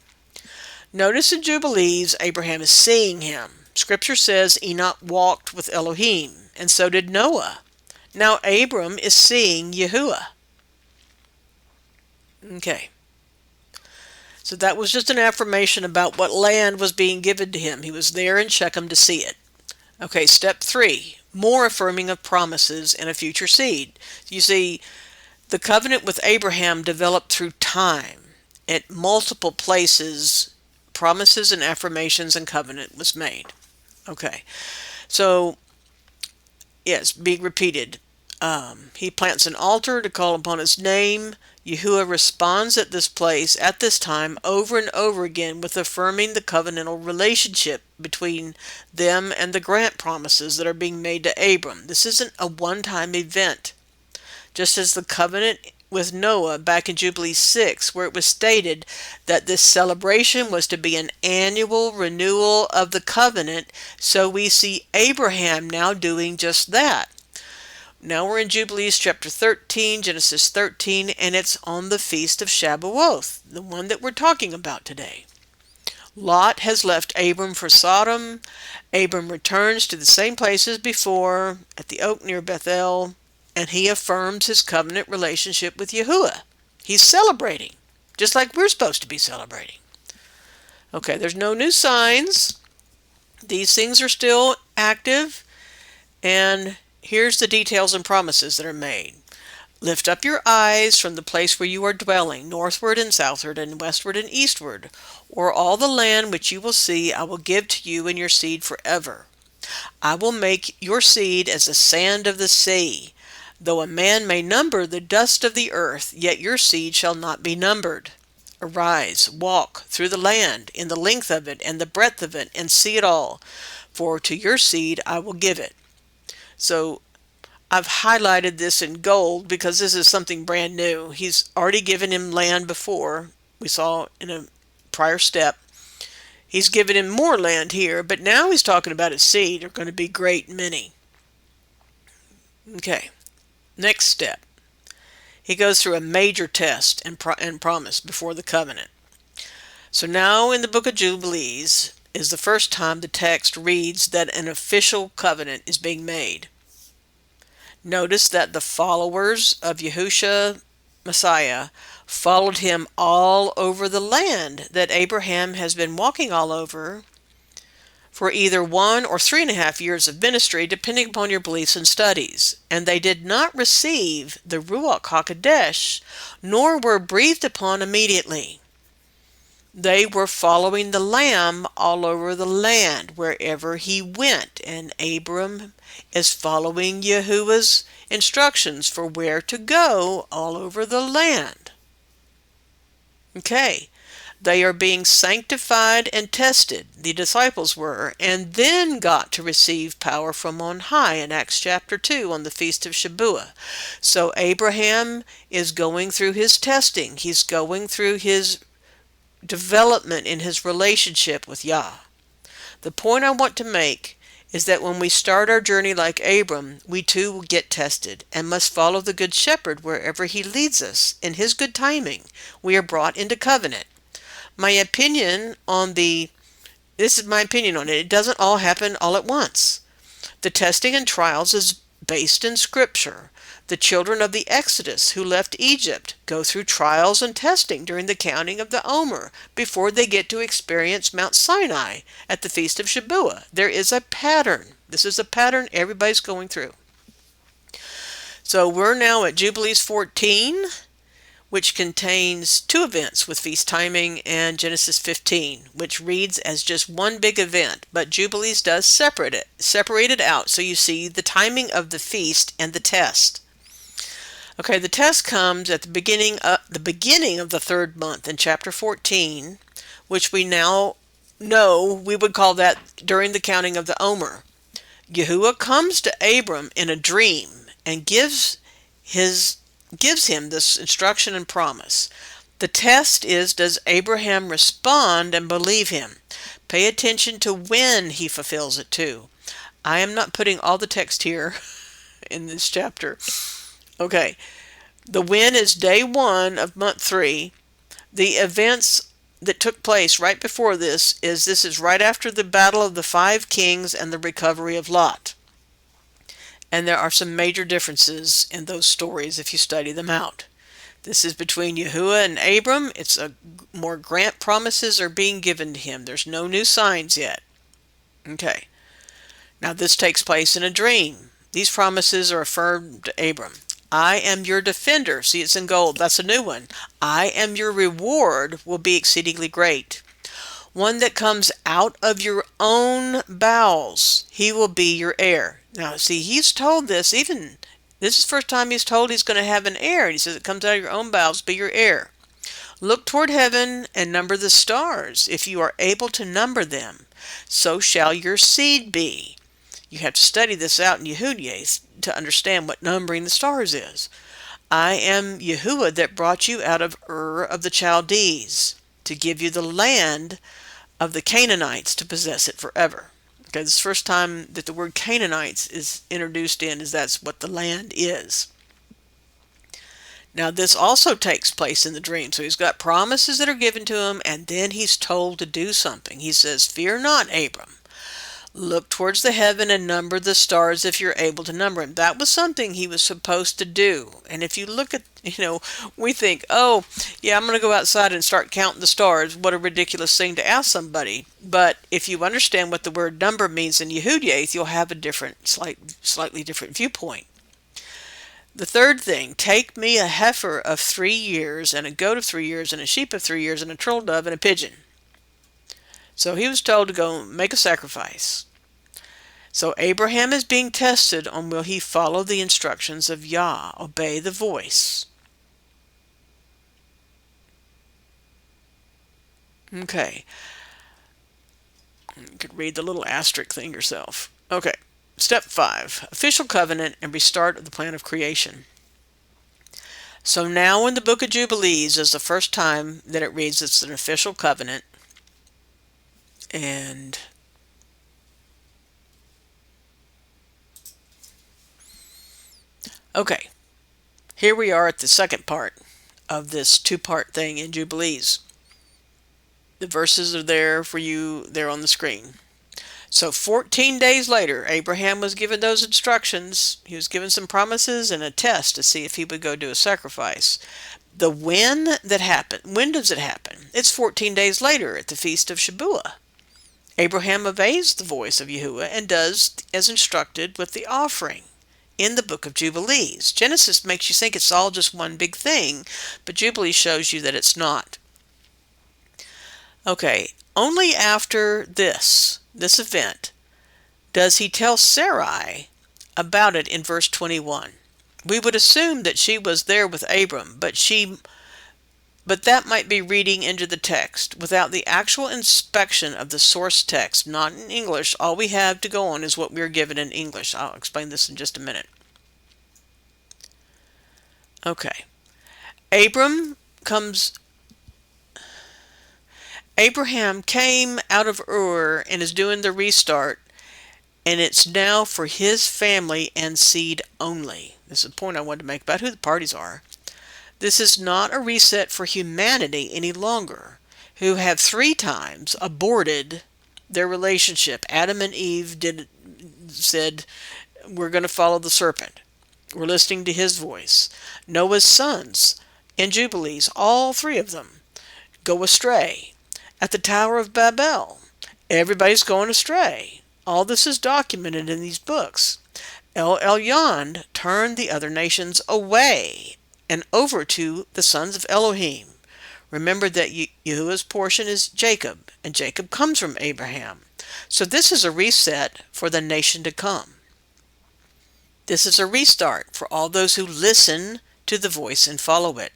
Notice in Jubilees, Abraham is seeing him. Scripture says Enoch walked with Elohim, and so did Noah. Now Abram is seeing Yahuwah. Okay. So that was just an affirmation about what land was being given to him. He was there in Shechem to see it. Okay, step 3. More affirming of promises in a future seed. You see, the covenant with Abraham developed through time. At multiple places, promises and affirmations and covenant was made. Okay, so, yes, being repeated. He plants an altar to call upon his name. Yahuwah responds at this place, at this time, over and over again with affirming the covenantal relationship between them and the grant promises that are being made to Abram. This isn't a one-time event. Just as the covenant with Noah back in Jubilee 6, where it was stated that this celebration was to be an annual renewal of the covenant, so we see Abraham now doing just that. Now we're in Jubilees chapter 13, Genesis 13, and it's on the feast of Shabuoth, the one that we're talking about today. Lot has left Abram for Sodom. Abram returns to the same place as before, at the oak near Bethel, and he affirms his covenant relationship with Yahuwah. He's celebrating, just like we're supposed to be celebrating. Okay, there's no new signs. These things are still active, and here's the details and promises that are made. Lift up your eyes from the place where you are dwelling, northward and southward and westward and eastward, or all the land which you will see I will give to you and your seed forever. I will make your seed as the sand of the sea. Though a man may number the dust of the earth, yet your seed shall not be numbered. Arise, walk through the land, in the length of it and the breadth of it, and see it all, for to your seed I will give it. So I've highlighted this in gold because this is something brand new. He's already given him land before. We saw in a prior step. He's given him more land here, but now he's talking about his seed are going to be great many. Okay, next step. He goes through a major test and promise before the covenant. So now in the book of Jubilees is the first time the text reads that an official covenant is being made. Notice that the followers of Yahusha Messiah followed him all over the land that Abraham has been walking all over for either 1 or 3.5 years of ministry, depending upon your beliefs and studies. And they did not receive the Ruach HaKodesh, nor were breathed upon immediately. They were following the Lamb all over the land, wherever he went. And Abram is following Yahuwah's instructions for where to go all over the land. Okay. They are being sanctified and tested, the disciples were, and then got to receive power from on high in Acts chapter 2 on the Feast of Shabua. So Abraham is going through his testing. He's going through his development in his relationship with Yah. The point I want to make is that when we start our journey like Abram, we too will get tested and must follow the Good Shepherd wherever he leads us. In his good timing, we are brought into covenant. This is my opinion on it. It doesn't all happen all at once. The testing and trials is based in Scripture. The children of the Exodus who left Egypt go through trials and testing during the counting of the Omer before they get to experience Mount Sinai at the Feast of Shabua. There is a pattern. This is a pattern everybody's going through. So we're now at Jubilees 14, which contains 2 events with feast timing, and Genesis 15, which reads as just one big event, but Jubilees does separate it out, so you see the timing of the feast and the test. Okay, the test comes at the beginning of the 3rd month in chapter 14, which we now know we would call that during the counting of the Omer. Yahuwah comes to Abram in a dream and gives him this instruction and promise. The test is, does Abraham respond and believe him? Pay attention to when he fulfills it too. I am not putting all the text here in this chapter. Okay, the when is day 1 of month 3. The events that took place right before this is right after the battle of the 5 kings and the recovery of Lot. And there are some major differences in those stories if you study them out. This is between Yahuwah and Abram. It's more grant promises are being given to him. There's no new signs yet. Okay. Now this takes place in a dream. These promises are affirmed to Abram. I am your defender. See, it's in gold. That's a new one. I am your reward will be exceedingly great. One that comes out of your own bowels. He will be your heir. Now, see, he's told this, this is the first time he's told he's going to have an heir. He says it comes out of your own bowels, be your heir. Look toward heaven and number the stars, if you are able to number them. So shall your seed be. You have to study this out in Yehudiah to understand what numbering the stars is. I am Yahuwah that brought you out of Ur of the Chaldees to give you the land of the Canaanites to possess it forever. Okay, this is the first time that the word Canaanites is introduced that's what the land is. Now this also takes place in the dream. So he's got promises that are given to him, and then he's told to do something. He says, fear not, Abram. Look towards the heaven and number the stars if you're able to number them. That was something he was supposed to do. And if you look at, we think, oh, yeah, I'm going to go outside and start counting the stars. What a ridiculous thing to ask somebody. But if you understand what the word number means in Yehudiah, you'll have a slightly different viewpoint. The third thing, take me a heifer of 3 years and a goat of 3 years and a sheep of 3 years and a turtle dove and a pigeon. So he was told to go make a sacrifice. So Abraham is being tested on will he follow the instructions of Yah, obey the voice. Okay. You could read the little asterisk thing yourself. Okay. Step 5. Official covenant and restart of the plan of creation. So now in the book of Jubilees is the first time that it reads it's an official covenant. And okay, here we are at the second part of this 2-part thing in Jubilees. The verses are there for you there on the screen. So 14 days later, Abraham was given those instructions. He was given some promises and a test to see if he would go do a sacrifice. When does it happen? It's 14 days later at the feast of Shabua. Abraham obeys the voice of Yahuwah and does as instructed with the offering in the book of Jubilees. Genesis makes you think it's all just one big thing, but Jubilee shows you that it's not. Okay, only after this event does he tell Sarai about it in verse 21. We would assume that she was there with Abram, but that might be reading into the text without the actual inspection of the source text, not in English. All we have to go on is what we're given in English. I'll explain this in just a minute. Okay. Abraham came out of Ur and is doing the restart, and it's now for his family and seed only. This is a point I wanted to make about who the parties are. This is not a reset for humanity any longer, who have 3 times aborted their relationship. Adam and Eve said, we're going to follow the serpent. We're listening to his voice. Noah's sons in Jubilees, all 3 of them, go astray. At the Tower of Babel, everybody's going astray. All this is documented in these books. El Elyon turned the other nations away and over to the sons of Elohim. Remember that Yahuwah's portion is Jacob, and Jacob comes from Abraham. So this is a reset for the nation to come. This is a restart for all those who listen to the voice and follow it.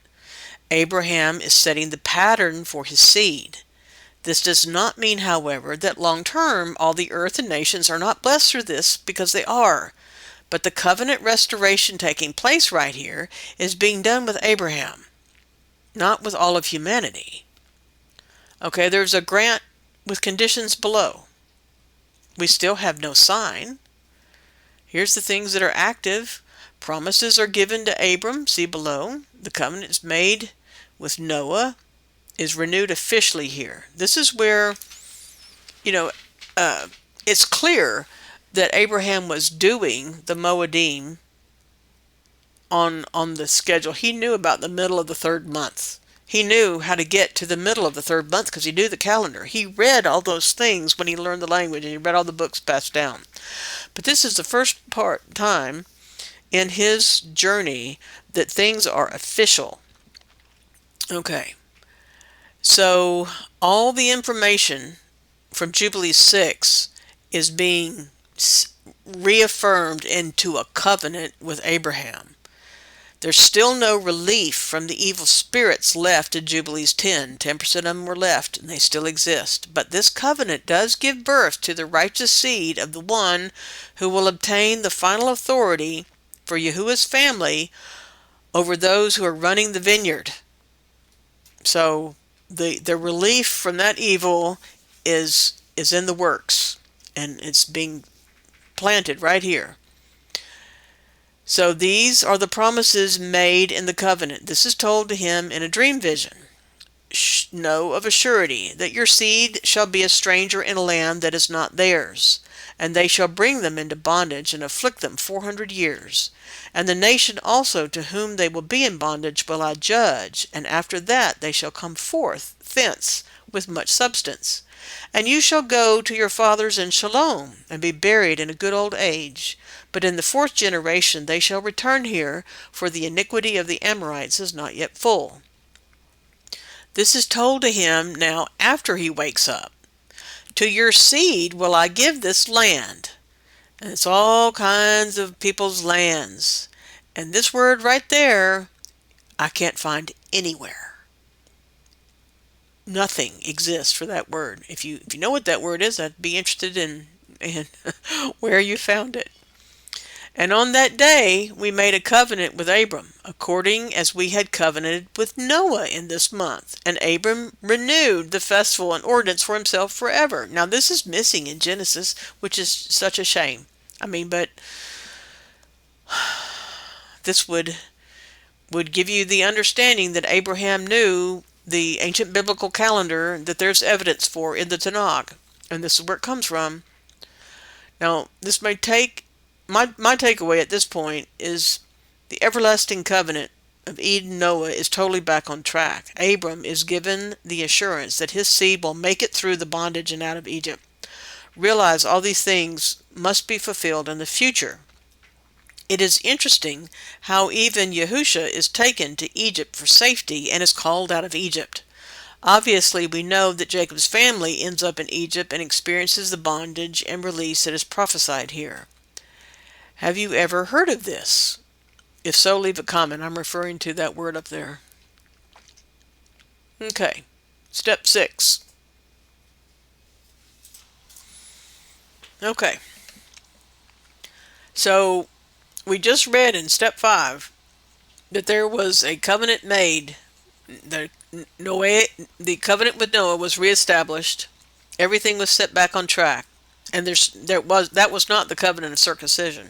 Abraham is setting the pattern for his seed. This does not mean, however, that long term all the earth and nations are not blessed through this, because they are. But the covenant restoration taking place right here is being done with Abraham, not with all of humanity. Okay, there's a grant with conditions below. We still have no sign. Here's the things that are active. Promises are given to Abram, see below. The covenant is made with Noah, is renewed officially here. This is where, it's clear that Abraham was doing the Moedim on the schedule. He knew about the middle of the 3rd month. He knew how to get to the middle of the 3rd month because he knew the calendar. He read all those things when he learned the language, and he read all the books passed down. But this is the first time in his journey that things are official. Okay. So all the information from Jubilee 6 is being reaffirmed into a covenant with Abraham. There's still no relief from the evil spirits left in Jubilees 10. 10% of them were left, and they still exist. But this covenant does give birth to the righteous seed of the one who will obtain the final authority for Yahuwah's family over those who are running the vineyard. So the relief from that evil is in the works, and it's being planted right here. So these are the promises made in the covenant. This is told to him in a dream vision. Know of a surety that your seed shall be a stranger in a land that is not theirs, and they shall bring them into bondage and afflict them 400 years. And the nation also to whom they will be in bondage will I judge, and after that they shall come forth thence with much substance. And you shall go to your fathers in shalom, and be buried in a good old age. But in the 4th generation they shall return here, for the iniquity of the Amorites is not yet full. This is told to him now after he wakes up. To your seed will I give this land. And it's all kinds of people's lands. And this word right there, I can't find anywhere. Nothing exists for that word. If you know what that word is, I'd be interested in where you found it. And on that day we made a covenant with Abram, according as we had covenanted with Noah in this month. And Abram renewed the festival and ordinance for himself forever. Now this is missing in Genesis, which is such a shame. But this would give you the understanding that Abraham knew the ancient biblical calendar that there's evidence for in the Tanakh. And this is where it comes from. Now, this may take my takeaway at this point is the everlasting covenant of Eden Noah is totally back on track. Abram is given the assurance that his seed will make it through the bondage and out of Egypt. Realize all these things must be fulfilled in the future. It is interesting how even Yahusha is taken to Egypt for safety and is called out of Egypt. Obviously, we know that Jacob's family ends up in Egypt and experiences the bondage and release that is prophesied here. Have you ever heard of this? If so, leave a comment. I'm referring to that word up there. Okay, step 6. Okay, so we just read in step 5 that there was a covenant made. The covenant with Noah was reestablished. Everything was set back on track, and that was not the covenant of circumcision.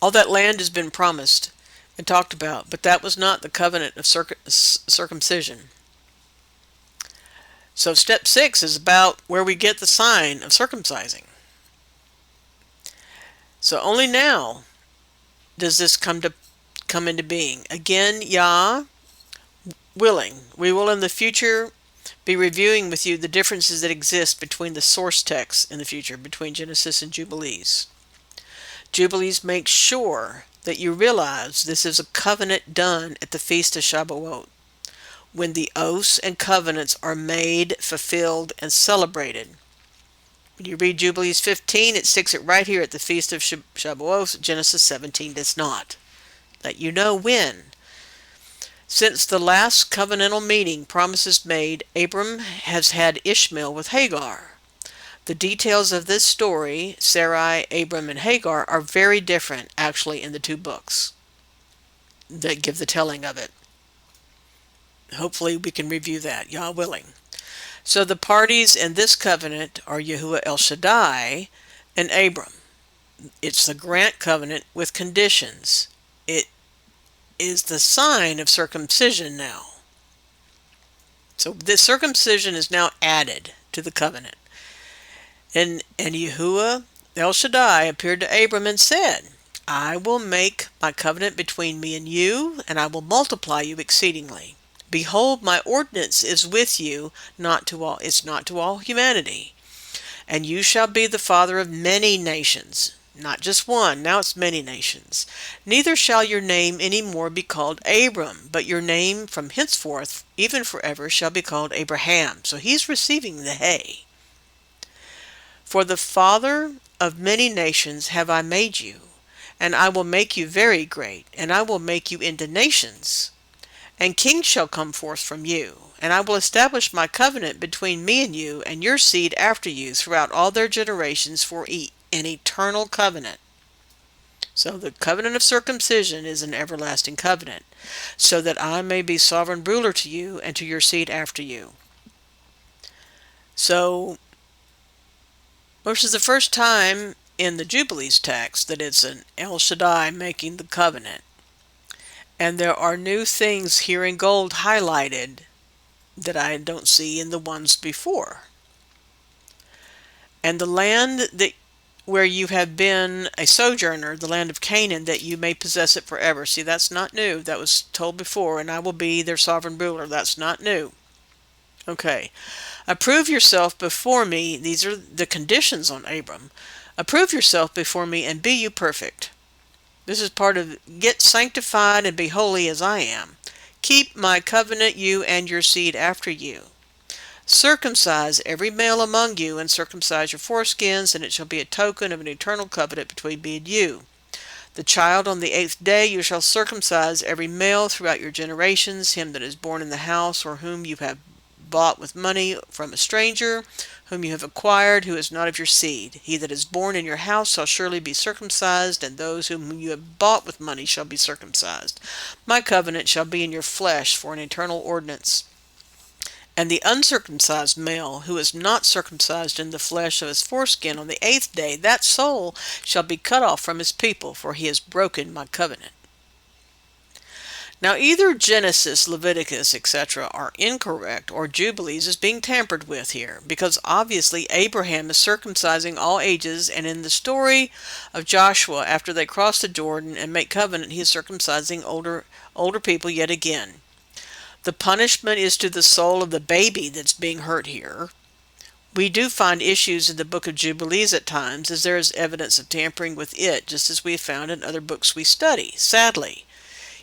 All that land has been promised and talked about, but that was not the covenant of circumcision. So step 6 is about where we get the sign of circumcising. So only now does this come into being. Again, Yah willing, we will in the future be reviewing with you the differences that exist between the source texts in the future, between Genesis and Jubilees. Jubilees make sure that you realize this is a covenant done at the Feast of Shabuoth, when the oaths and covenants are made, fulfilled, and celebrated. When you read Jubilees 15, it sticks it right here at the Feast of Shabuoth. Genesis 17 does not. Let you know when. Since the last covenantal meeting, promises made, Abram has had Ishmael with Hagar. The details of this story, Sarai, Abram, and Hagar, are very different, actually, in the two books that give the telling of it. Hopefully we can review that, Yah willing. So the parties in this covenant are Yahuwah El Shaddai and Abram. It's the grant covenant with conditions. It is the sign of circumcision now. So this circumcision is now added to the covenant. And Yahuwah El Shaddai appeared to Abram and said, I will make my covenant between me and you, and I will multiply you exceedingly. Behold, my ordinance is with you, it's not to all humanity. And you shall be the father of many nations. Not just one, now it's many nations. Neither shall your name any more be called Abram, but your name from henceforth, even forever, shall be called Abraham. So he's receiving the hay. For the father of many nations have I made you, and I will make you very great, and I will make you into nations. And kings shall come forth from you, and I will establish my covenant between me and you and your seed after you throughout all their generations for an eternal covenant. So the covenant of circumcision is an everlasting covenant, so that I may be sovereign ruler to you and to your seed after you. So, which is the first time in the Jubilees text that it's an El Shaddai making the covenant. And there are new things here in gold highlighted that I don't see in the ones before. And the land where you have been a sojourner, the land of Canaan, that you may possess it forever. See, that's not new. That was told before, and I will be their sovereign ruler. That's not new. Okay. Approve yourself before me. These are the conditions on Abram. Approve yourself before me and be you perfect. This is part of get sanctified and be holy as I am. Keep my covenant, you and your seed after you. Circumcise every male among you, and circumcise your foreskins, and it shall be a token of an eternal covenant between me and you. The child on the 8th day you shall circumcise every male throughout your generations, him that is born in the house, or whom you have bought with money from a stranger, whom you have acquired, who is not of your seed. He that is born in your house shall surely be circumcised, and those whom you have bought with money shall be circumcised. My covenant shall be in your flesh for an eternal ordinance. And the uncircumcised male, who is not circumcised in the flesh of his foreskin on the 8th day, that soul shall be cut off from his people, for he has broken my covenant. Now, either Genesis, Leviticus, etc. are incorrect, or Jubilees is being tampered with here, because obviously Abraham is circumcising all ages, and in the story of Joshua, after they cross the Jordan and make covenant, he is circumcising older people yet again. The punishment is to the soul of the baby that's being hurt here. We do find issues in the book of Jubilees at times, as there is evidence of tampering with it, just as we have found in other books we study, sadly.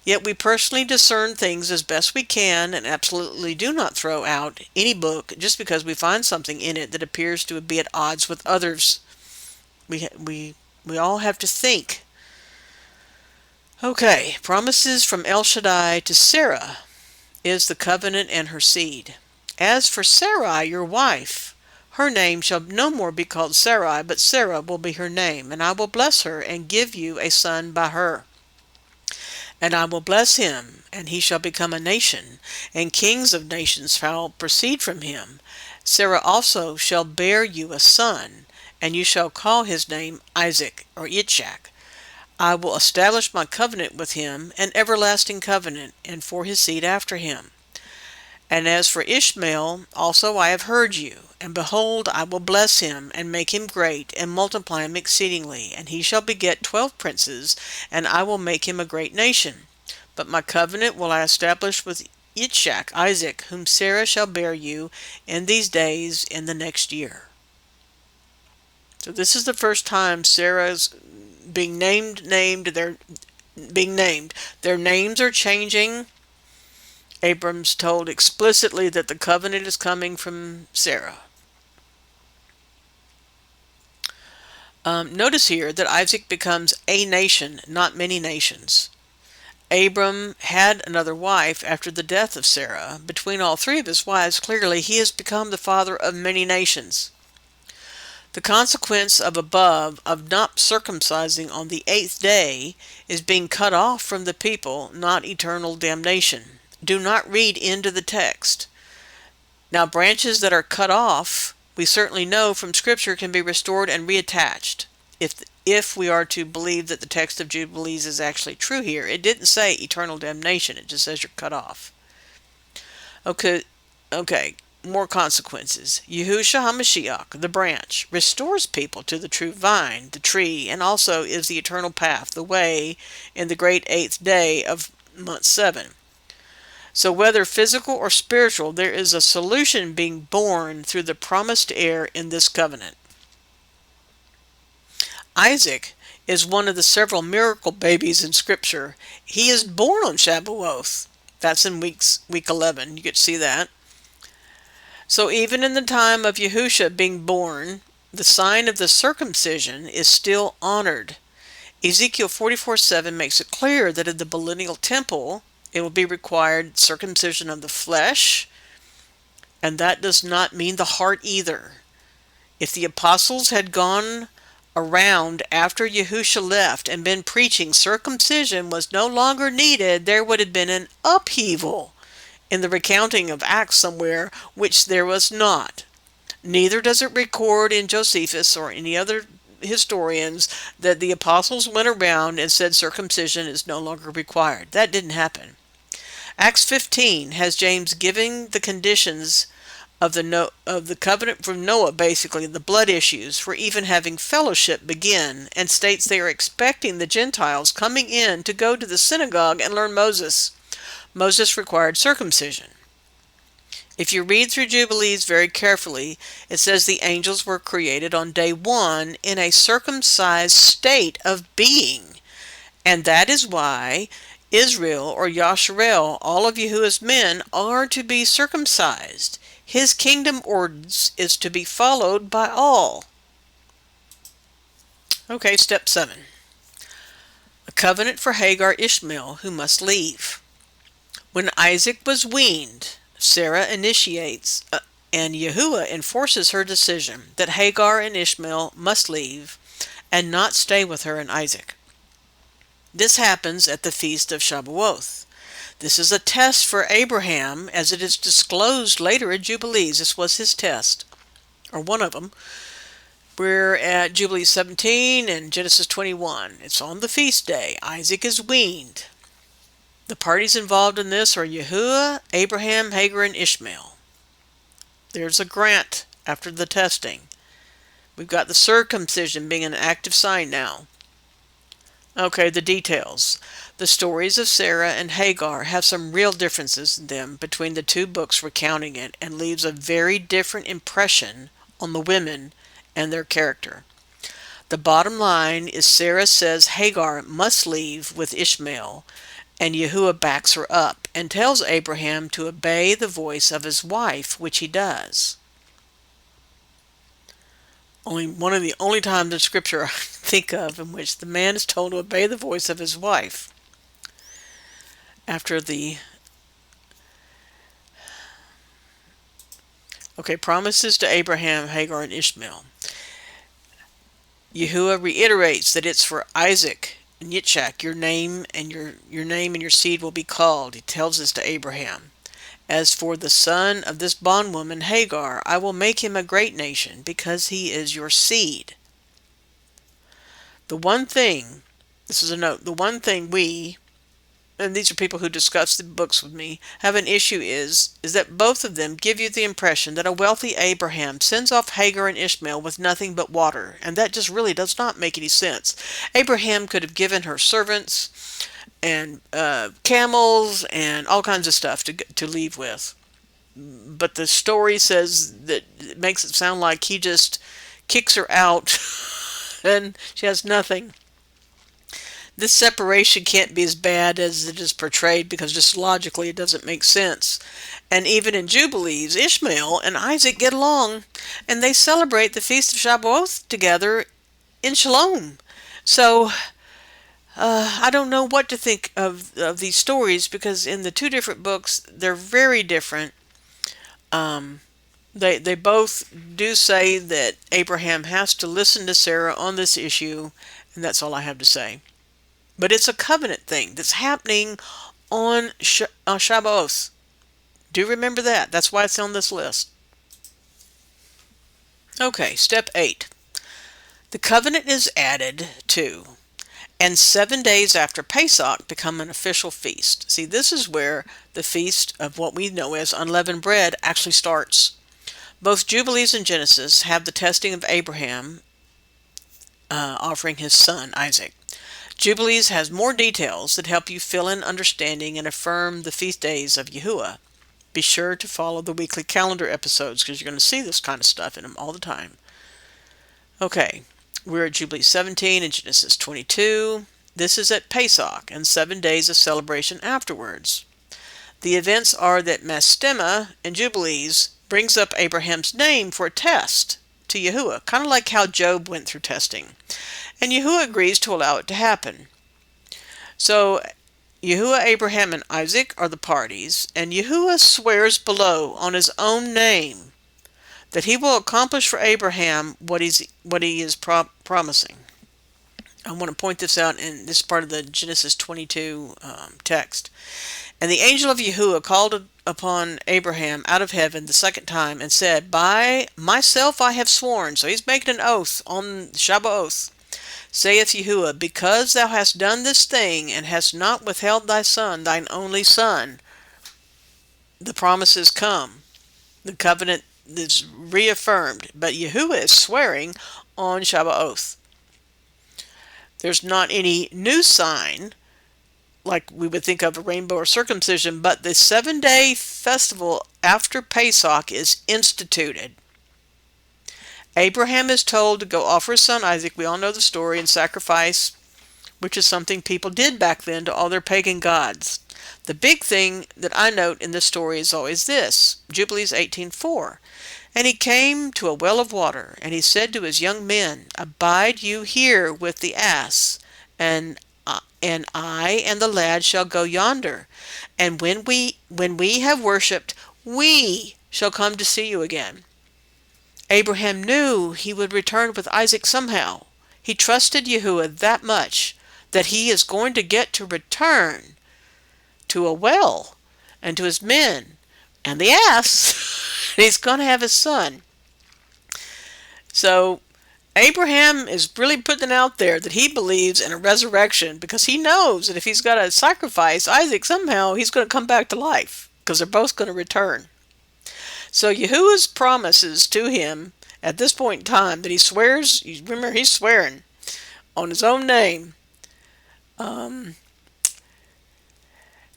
Yet we personally discern things as best we can and absolutely do not throw out any book just because we find something in it that appears to be at odds with others. We all have to think. Okay, promises from El Shaddai to Sarah is the covenant and her seed. As for Sarai, your wife, her name shall no more be called Sarai, but Sarah will be her name, and I will bless her and give you a son by her. And I will bless him, and he shall become a nation, and kings of nations shall proceed from him. Sarah also shall bear you a son, and you shall call his name Isaac, or Yitzchak. I will establish my covenant with him, an everlasting covenant, and for his seed after him. And as for Ishmael, also I have heard you, and behold, I will bless him, and make him great, and multiply him exceedingly, and he shall beget 12 princes, and I will make him a great nation. But my covenant will I establish with Yitzchak, Isaac, whom Sarah shall bear you in these days in the next year. So this is the first time Sarah's being named. They're being named. Their names are changing. Abram's told explicitly that the covenant is coming from Sarah. Notice here that Isaac becomes a nation, not many nations. Abram had another wife after the death of Sarah. Between all three of his wives, clearly he has become the father of many nations. The consequence of above, of not circumcising on the 8th day, is being cut off from the people, not eternal damnation. Do not read into the text. Now, branches that are cut off, we certainly know from Scripture can be restored and reattached. If we are to believe that the text of Jubilees is actually true here, it didn't say eternal damnation, it just says you're cut off. Okay, more consequences. Yahushua HaMashiach, the branch, restores people to the true vine, the tree, and also is the eternal path, the way, in the great 8th day of month 7. So whether physical or spiritual, there is a solution being born through the promised heir in this covenant. Isaac is one of the several miracle babies in Scripture. He is born on Shabuoth. That's in week 11. You get to see that. So even in the time of Yahushua being born, the sign of the circumcision is still honored. Ezekiel 44:7 makes it clear that in the millennial temple, it will be required circumcision of the flesh, and that does not mean the heart either. If the apostles had gone around after Yahushua left and been preaching circumcision was no longer needed, there would have been an upheaval in the recounting of Acts somewhere, which there was not. Neither does it record in Josephus or any other historians that the apostles went around and said circumcision is no longer required. That didn't happen. Acts 15 has James giving the conditions of the covenant from Noah, basically the blood issues for even having fellowship begin, and states they are expecting the Gentiles coming in to go to the synagogue and learn Moses. Moses required circumcision. If you read through Jubilees very carefully, it says the angels were created on day 1 in a circumcised state of being, and that is why Israel, or Yasharel, all of Yahuwah's men, are to be circumcised. His kingdom ordinance is to be followed by all. Okay, step 7. A covenant for Hagar Ishmael, who must leave. When Isaac was weaned, Sarah initiates and Yahuwah enforces her decision that Hagar and Ishmael must leave and not stay with her and Isaac. This happens at the feast of Shabuoth. This is a test for Abraham, as it is disclosed later in Jubilees. This was his test, or one of them. We're at Jubilee 17 and Genesis 21. It's on the feast day. Isaac is weaned. The parties involved in this are Yahuwah, Abraham, Hagar, and Ishmael. There's a grant after the testing. We've got the circumcision being an active sign now. Okay, the details. The stories of Sarah and Hagar have some real differences in them between the two books recounting it, and leaves a very different impression on the women and their character. The bottom line is Sarah says Hagar must leave with Ishmael, and Yahuwah backs her up and tells Abraham to obey the voice of his wife, which he does. One of the only times in Scripture I think of in which the man is told to obey the voice of his wife. After the promises to Abraham, Hagar, and Ishmael. Yahuwah reiterates that it's for Isaac and Yitzchak, your name and your seed will be called. He tells this to Abraham. As for the son of this bondwoman Hagar, I will make him a great nation, because he is your seed. The one thing, this is a note, the one thing we, and these are people who discuss the books with me, have an issue is that both of them give you the impression that a wealthy Abraham sends off Hagar and Ishmael with nothing but water, and that just really does not make any sense. Abraham could have given her servants and camels and all kinds of stuff to leave with, but the story says that it makes it sound like he just kicks her out and she has nothing. This separation can't be as bad as it is portrayed, because just logically it doesn't make sense. And even in Jubilees, Ishmael and Isaac get along, and they celebrate the Feast of Shabuoth together in Shalom. So, I don't know what to think of these stories, because in the two different books, they're very different. They both do say that Abraham has to listen to Sarah on this issue, and that's all I have to say. But it's a covenant thing that's happening on Shabuoth. Do remember that. That's why it's on this list. Okay, step 8. The covenant is added to, and 7 days after Pesach become an official feast. See, this is where the feast of what we know as unleavened bread actually starts. Both Jubilees and Genesis have the testing of Abraham offering his son Isaac. Jubilees has more details that help you fill in understanding and affirm the feast days of Yahuwah. Be sure to follow the weekly calendar episodes, because you're going to see this kind of stuff in them all the time. Okay, we're at Jubilee 17 and Genesis 22. This is at Pesach and 7 days of celebration afterwards. The events are that Mastema in Jubilees brings up Abraham's name for a test to Yahuwah, kind of like how Job went through testing. And Yahuwah agrees to allow it to happen. So Yahuwah, Abraham, and Isaac are the parties, and Yahuwah swears below on his own name that he will accomplish for Abraham what he is promising. I want to point this out in this part of the Genesis 22 text. And the angel of Yahuwah called upon Abraham out of heaven the second time and said, By myself I have sworn. So he's making an oath on Shabuoth. Saith Yahuwah, because thou hast done this thing, and hast not withheld thy son, thine only son, the promises come. The covenant is reaffirmed, but Yahuwah is swearing on Shabuoth. There's not any new sign, like we would think of a rainbow or circumcision, but the 7-day festival after Pesach is instituted. Abraham is told to go offer his son Isaac, we all know the story, and sacrifice, which is something people did back then to all their pagan gods. The big thing that I note in this story is always this, Jubilees 18:4. And he came to a well of water, and he said to his young men, Abide you here with the ass, and I and the lad shall go yonder, and when we have worshipped, we shall come to see you again. Abraham knew he would return with Isaac somehow. He trusted Yahuwah that much that he is going to get to return to a well and to his men and the ass. He's going to have his son. So Abraham is really putting out there that he believes in a resurrection because he knows that if he's got to sacrifice Isaac somehow, he's going to come back to life because they're both going to return. So Yahuwah's promises to him at this point in time that he swears, remember he's swearing on his own name,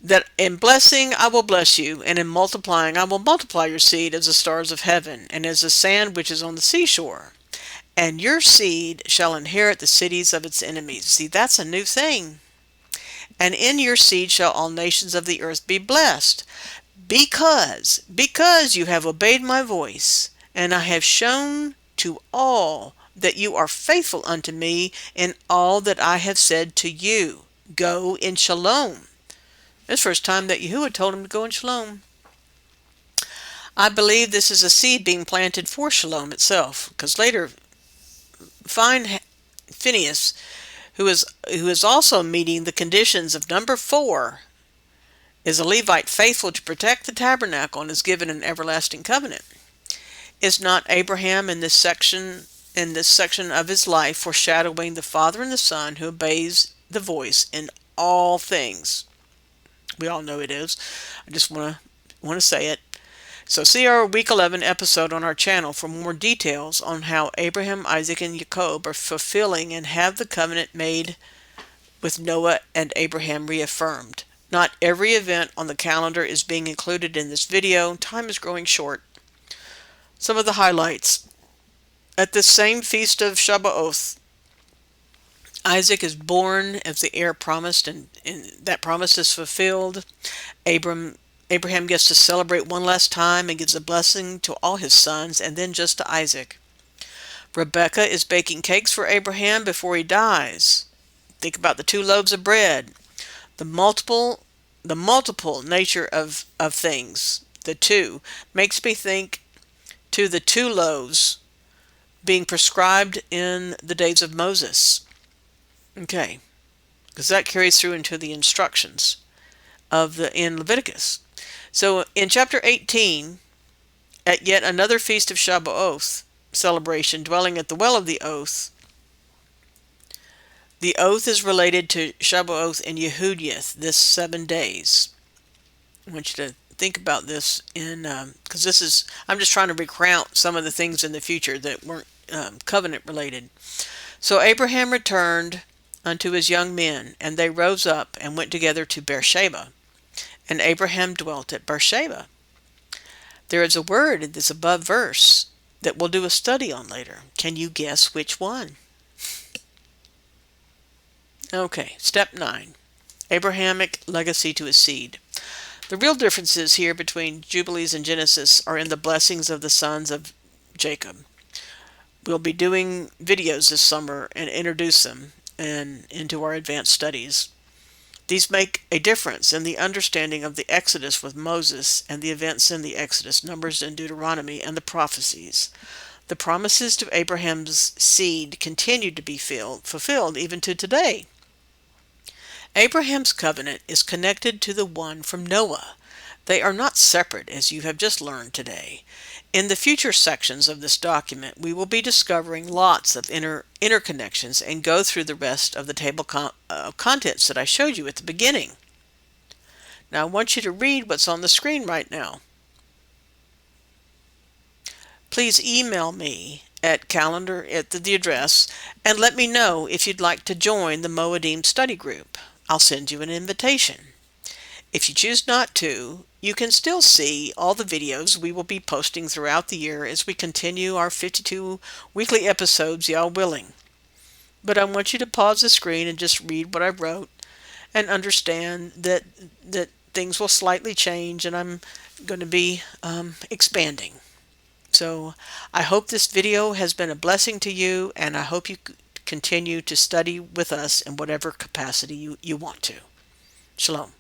that in blessing I will bless you, and in multiplying I will multiply your seed as the stars of heaven, and as the sand which is on the seashore. And your seed shall inherit the cities of its enemies. See, that's a new thing. And in your seed shall all nations of the earth be blessed, because you have obeyed my voice, and I have shown to all that you are faithful unto me in all that I have said to you. Go in shalom. It's the first time that Yahuwah told him to go in shalom. I believe this is a seed being planted for shalom itself, because later find Phineas, who is also meeting the conditions of number 4, is a Levite faithful to protect the tabernacle and is given an everlasting covenant. Is not Abraham in this section of his life foreshadowing the Father and the Son who obeys the voice in all things? We all know it is. I just want to say it. So see our week 11 episode on our channel for more details on how Abraham, Isaac, and Jacob are fulfilling and have the covenant made with Noah and Abraham reaffirmed. Not every event on the calendar is being included in this video. Time is growing short. Some of the highlights. At this same feast of Shabuoth, Isaac is born as the heir promised, and that promise is fulfilled. Abraham gets to celebrate one last time and gives a blessing to all his sons and then just to Isaac. Rebekah is baking cakes for Abraham before he dies. Think about the 2 loaves of bread. The multiple nature of things, the 2, makes me think to the 2 loaves being prescribed in the days of Moses. Okay, because that carries through into the instructions in Leviticus. So in chapter 18, at yet another feast of Shabuoth celebration, dwelling at the well of the oath is related to Shabuoth and Yehudiath, this 7 days. I want you to think about this because I'm just trying to recount some of the things in the future that weren't covenant related. So Abraham returned unto his young men, and they rose up and went together to Beersheba. And Abraham dwelt at Beersheba. There is a word in this above verse that we'll do a study on later. Can you guess which one? Okay, step 9. Abrahamic legacy to his seed. The real differences here between Jubilees and Genesis are in the blessings of the sons of Jacob. We'll be doing videos this summer and introduce them into our advanced studies. These make a difference in the understanding of the Exodus with Moses and the events in the Exodus, Numbers, and Deuteronomy, and the prophecies. The promises to Abraham's seed continue to be fulfilled even to today. Abraham's covenant is connected to the one from Noah. They are not separate, as you have just learned today. In the future sections of this document, we will be discovering lots of interconnections and go through the rest of the table of contents that I showed you at the beginning. Now I want you to read what's on the screen right now. Please email me at the address and let me know if you'd like to join the Moedim study group. I'll send you an invitation. If you choose not to, you can still see all the videos we will be posting throughout the year as we continue our 52 weekly episodes, Yah willing. But I want you to pause the screen and just read what I wrote and understand that things will slightly change and I'm going to be expanding. So I hope this video has been a blessing to you, and I hope you continue to study with us in whatever capacity you want to. Shalom.